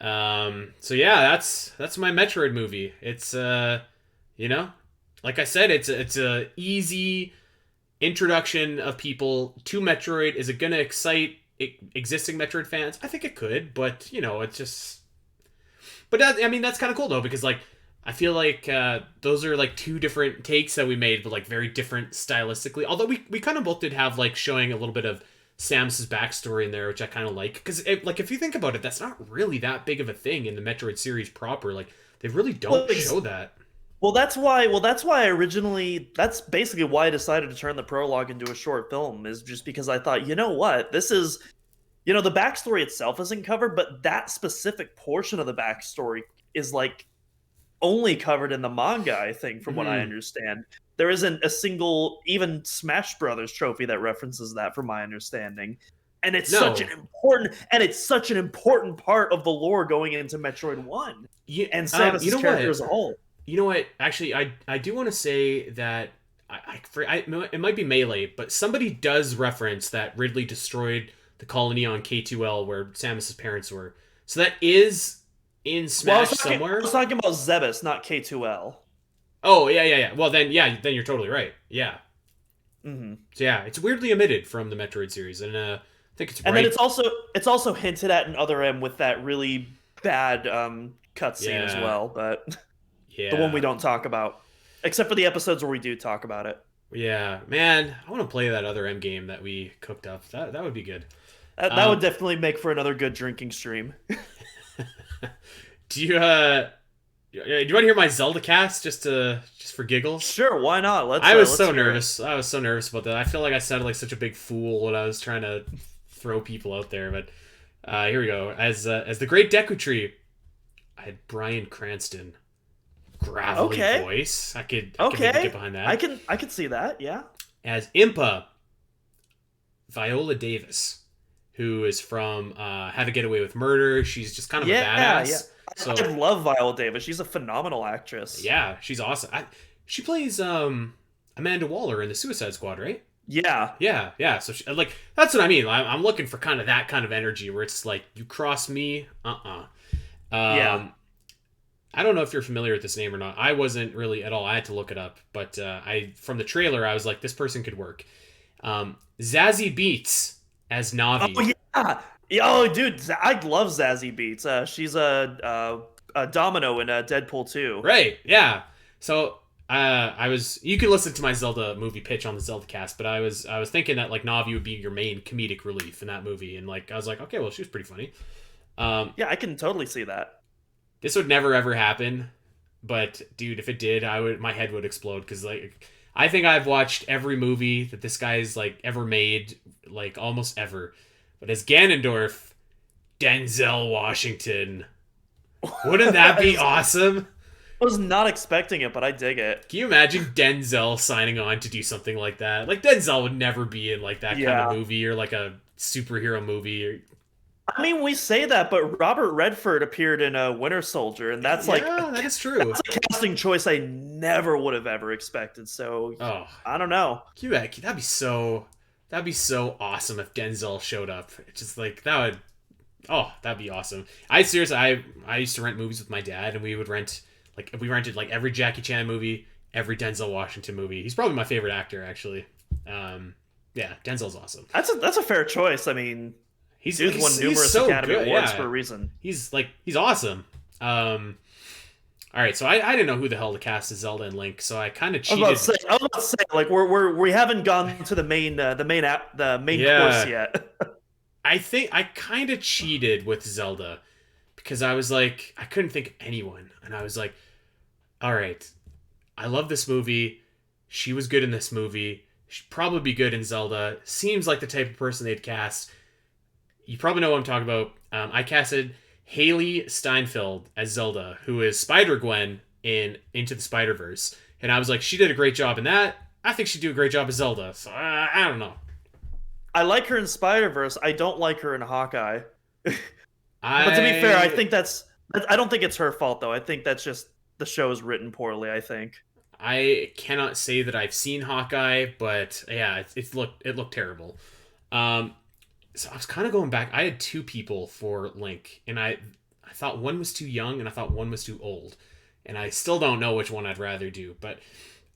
So yeah, that's my Metroid movie. It's like I said, it's a easy introduction of people to Metroid. Is it gonna excite existing Metroid fans? I think it could, but it's just. But that's kind of cool though, because like I feel like those are like two different takes that we made, but like very different stylistically. Although we kind of both did have like showing a little bit of Samus's backstory in there, which I kind of like, because like if you think about it, that's not really that big of a thing in the Metroid series proper. Like they really don't show that. Well, that's why that's basically why I decided to turn the prologue into a short film, is just because I thought, you know what, this is, the backstory itself isn't covered, but that specific portion of the backstory is like only covered in the manga, I think, from what I understand. There isn't a single, even Smash Brothers trophy that references that, from my understanding. And it's No. such an important part of the lore going into Metroid 1 and Samus's character as a whole. You know what? Actually, I do want to say that it might be Melee, but somebody does reference that Ridley destroyed the colony on K2L where Samus's parents were. So that is in Smash somewhere. I was talking about Zebes, not K2L. Oh, yeah. Well, then you're totally right. Yeah. Mm-hmm. So yeah, it's weirdly omitted from the Metroid series, and I think it's right. And then it's also hinted at in Other M with that really bad cutscene as well, but the one we don't talk about, except for the episodes where we do talk about it. Yeah, man, I want to play that Other M game that we cooked up. That would be good. That would definitely make for another good drinking stream. Do you want to hear my Zelda cast just for giggles? Sure, why not? I was so nervous. I was so nervous about that. I feel like I sounded like such a big fool when I was trying to throw people out there. But here we go. As the Great Deku Tree, I had Bryan Cranston, gravelly voice. I could maybe get behind that. I can see that. Yeah. As Impa, Viola Davis, who is from How to Get Away with Murder. She's just kind of a badass. Yeah. So, I love Viola Davis. She's a phenomenal actress. Yeah, she's awesome. She plays Amanda Waller in the Suicide Squad, right? Yeah. So that's what I mean. I'm looking for kind of that kind of energy where it's like, you cross me, yeah. I don't know if you're familiar with this name or not. I wasn't really at all. I had to look it up, but from the trailer, I was like, this person could work. Zazie Beetz as Navi. Oh yeah. Oh, dude, I love Zazie Beetz. She's a Domino in Deadpool 2. Right, yeah. So you could listen to my Zelda movie pitch on the Zelda cast, but I was thinking that like Navi would be your main comedic relief in that movie, and like I was like, okay, well, she was pretty funny. Yeah, I can totally see that. This would never ever happen, but dude, if it did, my head would explode, because like I think I've watched every movie that this guy's like ever made, like almost ever. But as Ganondorf, Denzel Washington, wouldn't that be awesome? I was not expecting it, but I dig it. Can you imagine Denzel signing on to do something like that? Like, Denzel would never be in like that kind of movie, or like a superhero movie. I mean, we say that, but Robert Redford appeared in Winter Soldier, and that's that is true. That's a casting choice I never would have ever expected. So I don't know. That'd be so awesome if Denzel showed up. It's just like that'd be awesome. I used to rent movies with my dad, and we rented like every Jackie Chan movie, every Denzel Washington movie. He's probably my favorite actor, actually. Yeah, Denzel's awesome. That's a fair choice. I mean, he's won numerous Academy Awards for a reason. He's awesome. All right, so I didn't know who the hell to cast as Zelda and Link, so I kind of cheated. I was about to say like we haven't gone to the main course yet. I think I kind of cheated with Zelda, because I was like, I couldn't think of anyone, and I was like, all right, I love this movie. She was good in this movie. She'd probably be good in Zelda. Seems like the type of person they'd cast. You probably know what I'm talking about. I casted Haley Steinfeld as Zelda, who is Spider-Gwen in Into the Spider-Verse. And I was like, she did a great job in that. I think she'd do a great job as Zelda. So I don't know. I like her in Spider-Verse. I don't like her in Hawkeye. But to be fair, I don't think it's her fault, though. I think that's just the show is written poorly, I think. I cannot say that I've seen Hawkeye, but yeah, it looked terrible. So I was kind of going back. I had two people for Link, and I thought one was too young, and I thought one was too old. And I still don't know which one I'd rather do, but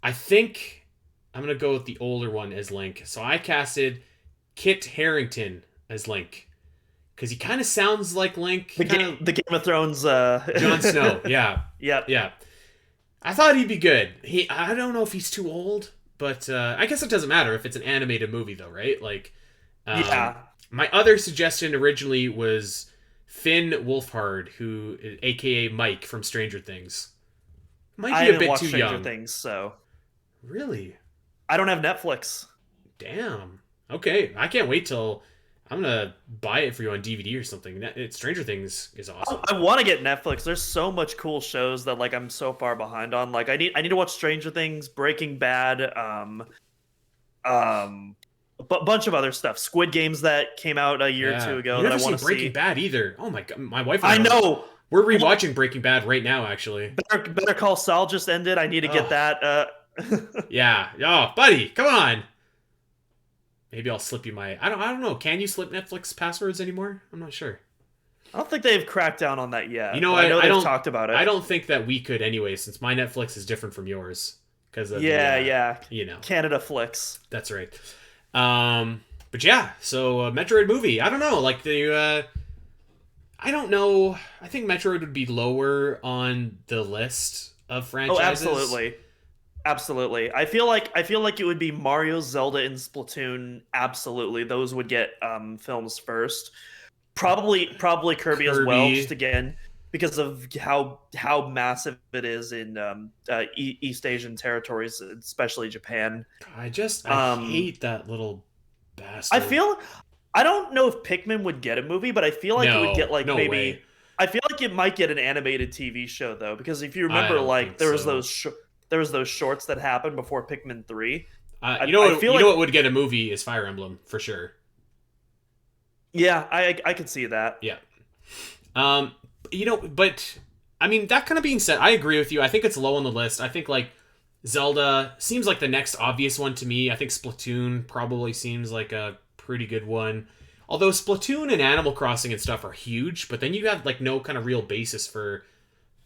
I think I'm going to go with the older one as Link. So I casted Kit Harington as Link, because he kind of sounds like Link. The Game of Thrones... Jon Snow, yeah. Yep. Yeah. I thought he'd be good. I don't know if he's too old, but I guess it doesn't matter if it's an animated movie, though, right? Like, yeah. My other suggestion originally was Finn Wolfhard, who, aka Mike from Stranger Things. Might be a bit too young. Stranger Things, so really, I don't have Netflix. Damn. Okay, I can't wait till I'm gonna buy it for you on DVD or something. Stranger Things is awesome. I want to get Netflix. There's so much cool shows that like I'm so far behind on. Like I need to watch Stranger Things, Breaking Bad, a bunch of other stuff. Squid Games that came out a year or two ago you that I never want seen to Breaking see. Bad either. Oh my god, my wife and I know. we're rewatching Breaking Bad right now, actually. Better Call Saul just ended. I need to get Oh, that. yeah. Oh, buddy, come on. Maybe I'll slip you my. I don't know. Can you slip Netflix passwords anymore? I'm not sure. I don't think they've cracked down on that yet. You know, but I know I they've don't. talked about it. I don't think that we could anyway, since my Netflix is different from yours because of Yeah. you know. Canada Flicks. That's right. But yeah, so Metroid movie. I don't know. Like I don't know. I think Metroid would be lower on the list of franchises. Oh, absolutely. I feel like it would be Mario, Zelda, and Splatoon. Absolutely, those would get films first. Probably Kirby as well. Just again because of how massive it is in East Asian territories, especially Japan. I hate that little bastard. I don't know if Pikmin would get a movie, but I feel like it would get like no maybe. Way. I feel like it might get an animated TV show though, because if you remember, like there was those shorts that happened before Pikmin 3. You know what would get a movie is Fire Emblem for sure. Yeah, I could see that. Yeah. But I mean, that kind of being said, I agree with you. I think it's low on the list. I think like Zelda seems like the next obvious one to me. I think Splatoon probably seems like a pretty good one. Although Splatoon and Animal Crossing and stuff are huge, but then you have like no kind of real basis for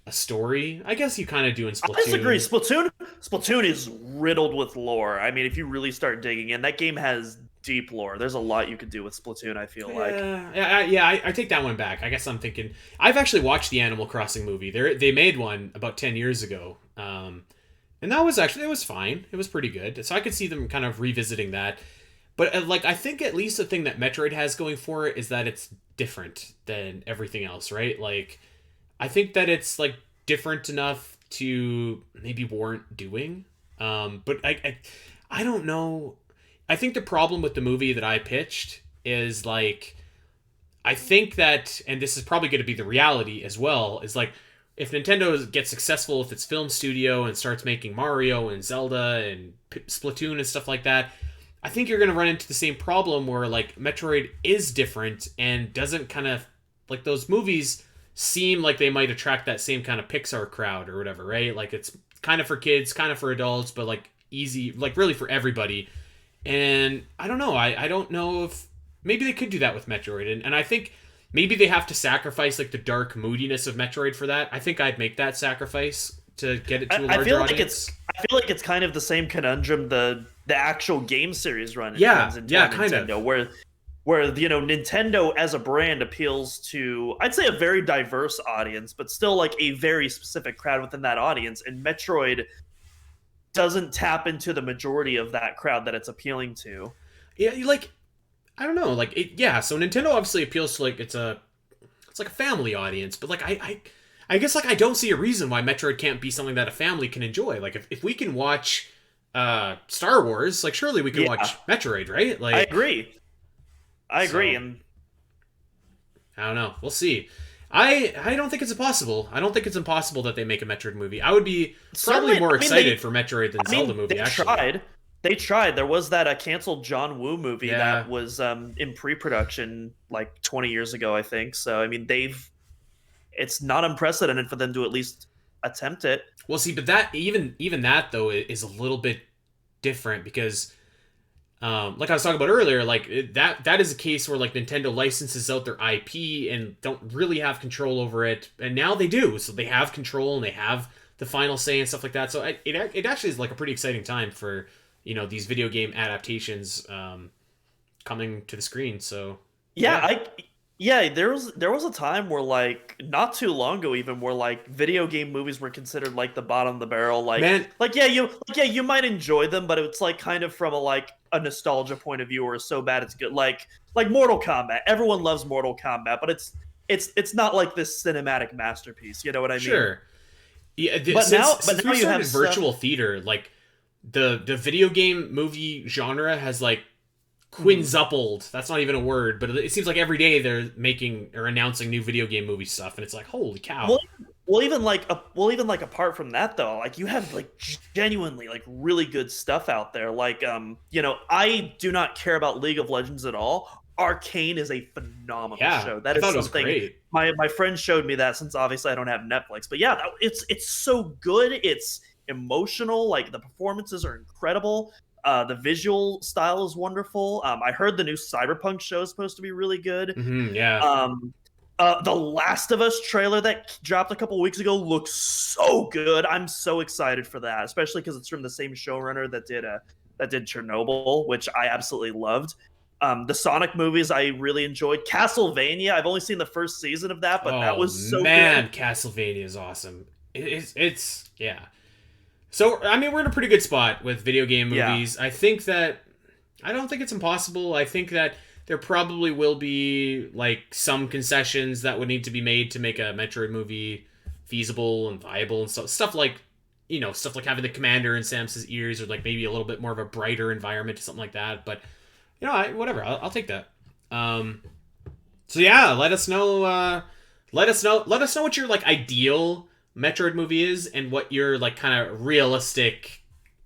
a story. I guess you kind of do in Splatoon. I disagree. Splatoon is riddled with lore. I mean, if you really start digging in, that game has deep lore. There's a lot you could do with Splatoon, I feel like. I take that one back. I guess I'm thinking... I've actually watched the Animal Crossing movie. They made one about 10 years ago. And that was actually... It was fine. It was pretty good. So I could see them kind of revisiting that. But like, I think at least the thing that Metroid has going for it is that it's different than everything else, right? Like, I think that it's like different enough to maybe warrant doing. But I don't know. I think the problem with the movie that I pitched is like, I think that, and this is probably going to be the reality as well, is like, if Nintendo gets successful with its film studio and starts making Mario and Zelda and Splatoon and stuff like that, I think you're going to run into the same problem where like Metroid is different and doesn't kind of, like, those movies seem like they might attract that same kind of Pixar crowd or whatever, right? Like, it's kind of for kids, kind of for adults, but like easy, like really for everybody. And I don't know. I don't know if maybe they could do that with Metroid. And I think maybe they have to sacrifice like the dark moodiness of Metroid for that. I think I'd make that sacrifice to get it to a larger audience. I feel like it's kind of the same conundrum the actual game series runs into Nintendo, where you know, Nintendo as a brand appeals to, I'd say, a very diverse audience, but still like a very specific crowd within that audience, and Metroid doesn't tap into the majority of that crowd that it's appealing to. Yeah, like, I don't know, like so Nintendo obviously appeals to like it's like a family audience, but like I guess like I don't see a reason why Metroid can't be something that a family can enjoy. Like if we can watch Star Wars, like surely we can watch Metroid, right? Like I agree. And I don't know. We'll see. I don't think it's impossible. I don't think it's impossible that they make a Metroid movie. I would be probably more excited for Metroid than Zelda movie. They tried. There was that canceled John Woo movie that was in pre-production like 20 years ago, I think. So I mean, it's not unprecedented for them to at least attempt it. Well, see, but that even that though is a little bit different because, like I was talking about earlier, like that is a case where like Nintendo licenses out their IP and don't really have control over it, and now they do. So they have control and they have the final say and stuff like that. So it actually is like a pretty exciting time for, you know, these video game adaptations coming to the screen. So there was a time where, like, not too long ago even, where like video game movies were considered like the bottom of the barrel. You might enjoy them, but it's like kind of from a nostalgia point of view, or so bad it's good. Like Mortal Kombat. Everyone loves Mortal Kombat, but it's not like this cinematic masterpiece. You know what I mean? Sure. Yeah, since we started virtual theater, like the video game movie genre has like quintupled. That's not even a word, but it seems like every day they're making or announcing new video game movie stuff, and it's like, holy cow. even like apart from that though, like you have like genuinely like really good stuff out there. Like I do not care about League of Legends at all. Arcane is a phenomenal show. That I is thought it was something great. My friend showed me that, since obviously I don't have Netflix. But yeah, it's so good. It's emotional. Like the performances are incredible. The visual style is wonderful. I heard the new Cyberpunk show is supposed to be really good. Yeah. The Last of Us trailer that dropped a couple weeks ago looks so good. I'm so excited for that, especially because it's from the same showrunner that did Chernobyl, which I absolutely loved. The Sonic movies I really enjoyed. Castlevania, I've only seen the first season of that, but that was so good. Castlevania is awesome. It's yeah. So I mean, we're in a pretty good spot with video game movies. Yeah. I don't think it's impossible. I think that there probably will be like some concessions that would need to be made to make a Metroid movie feasible and viable and stuff like stuff like having the commander in Samus's ears, or like maybe a little bit more of a brighter environment or something like that. But whatever, I'll take that. So yeah, let us know. Let us know what your like ideal Metroid movie is, and what your like kind of realistic,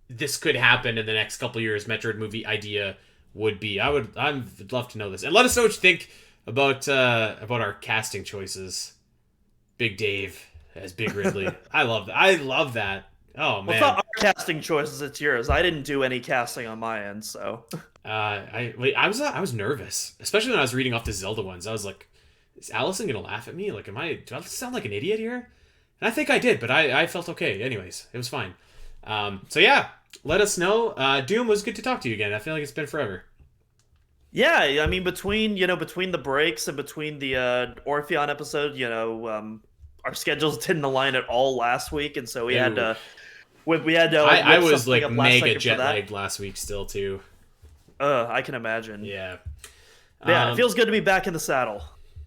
this could happen in the next couple years Metroid movie idea would be. I'd love to know this, and let us know what you think about our casting choices. Big Dave as Big Ridley. I love that. Oh man, well, it's not our casting choices, it's yours. I didn't do any casting on my end, so. I was nervous, especially when I was reading off the Zelda ones. I was like, is Allison gonna laugh at me? Like, do I sound like an idiot here? And I think I did, but I felt okay. Anyways, it was fine. So yeah, let us know. Doom, was good to talk to you again. I feel like it's been forever. Yeah, I mean, between the breaks and between the Orpheon episode, our schedules didn't align at all last week, and so we had to. I was like mega jet lagged last week still too. I can imagine. Yeah. Yeah, it feels good to be back in the saddle.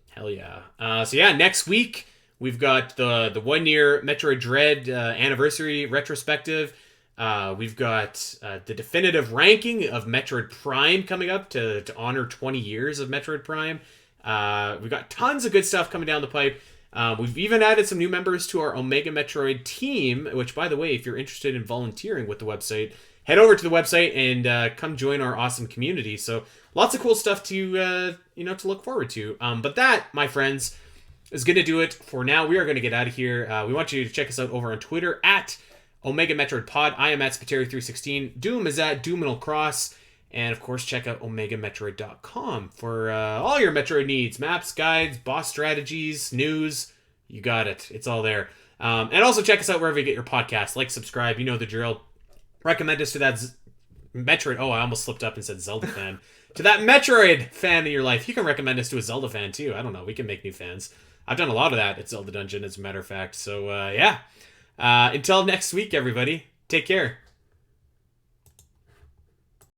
Hell yeah. So yeah, next week we've got the 1 year Metroid Dread anniversary retrospective. We've got the definitive ranking of Metroid Prime coming up to honor 20 years of Metroid Prime. We've got tons of good stuff coming down the pipe. We've even added some new members to our Omega Metroid team, which, by the way, if you're interested in volunteering with the website, head over to the website and come join our awesome community. So lots of cool stuff to look forward to. But that, my friends, is going to do it for now. We are going to get out of here. We want you to check us out over on Twitter at Omega Metroid Pod. I am at Spateri316. Doom is at Doominal Cross. And, of course, check out OmegaMetroid.com for all your Metroid needs. Maps, guides, boss strategies, news. You got it. It's all there. And also check us out wherever you get your podcasts. Like, subscribe. You know the drill. Recommend us to that Metroid. Oh, I almost slipped up and said Zelda fan. To that Metroid fan in your life. You can recommend us to a Zelda fan, too. I don't know. We can make new fans. I've done a lot of that at Zelda Dungeon, as a matter of fact. So, yeah. Until next week, everybody. Take care.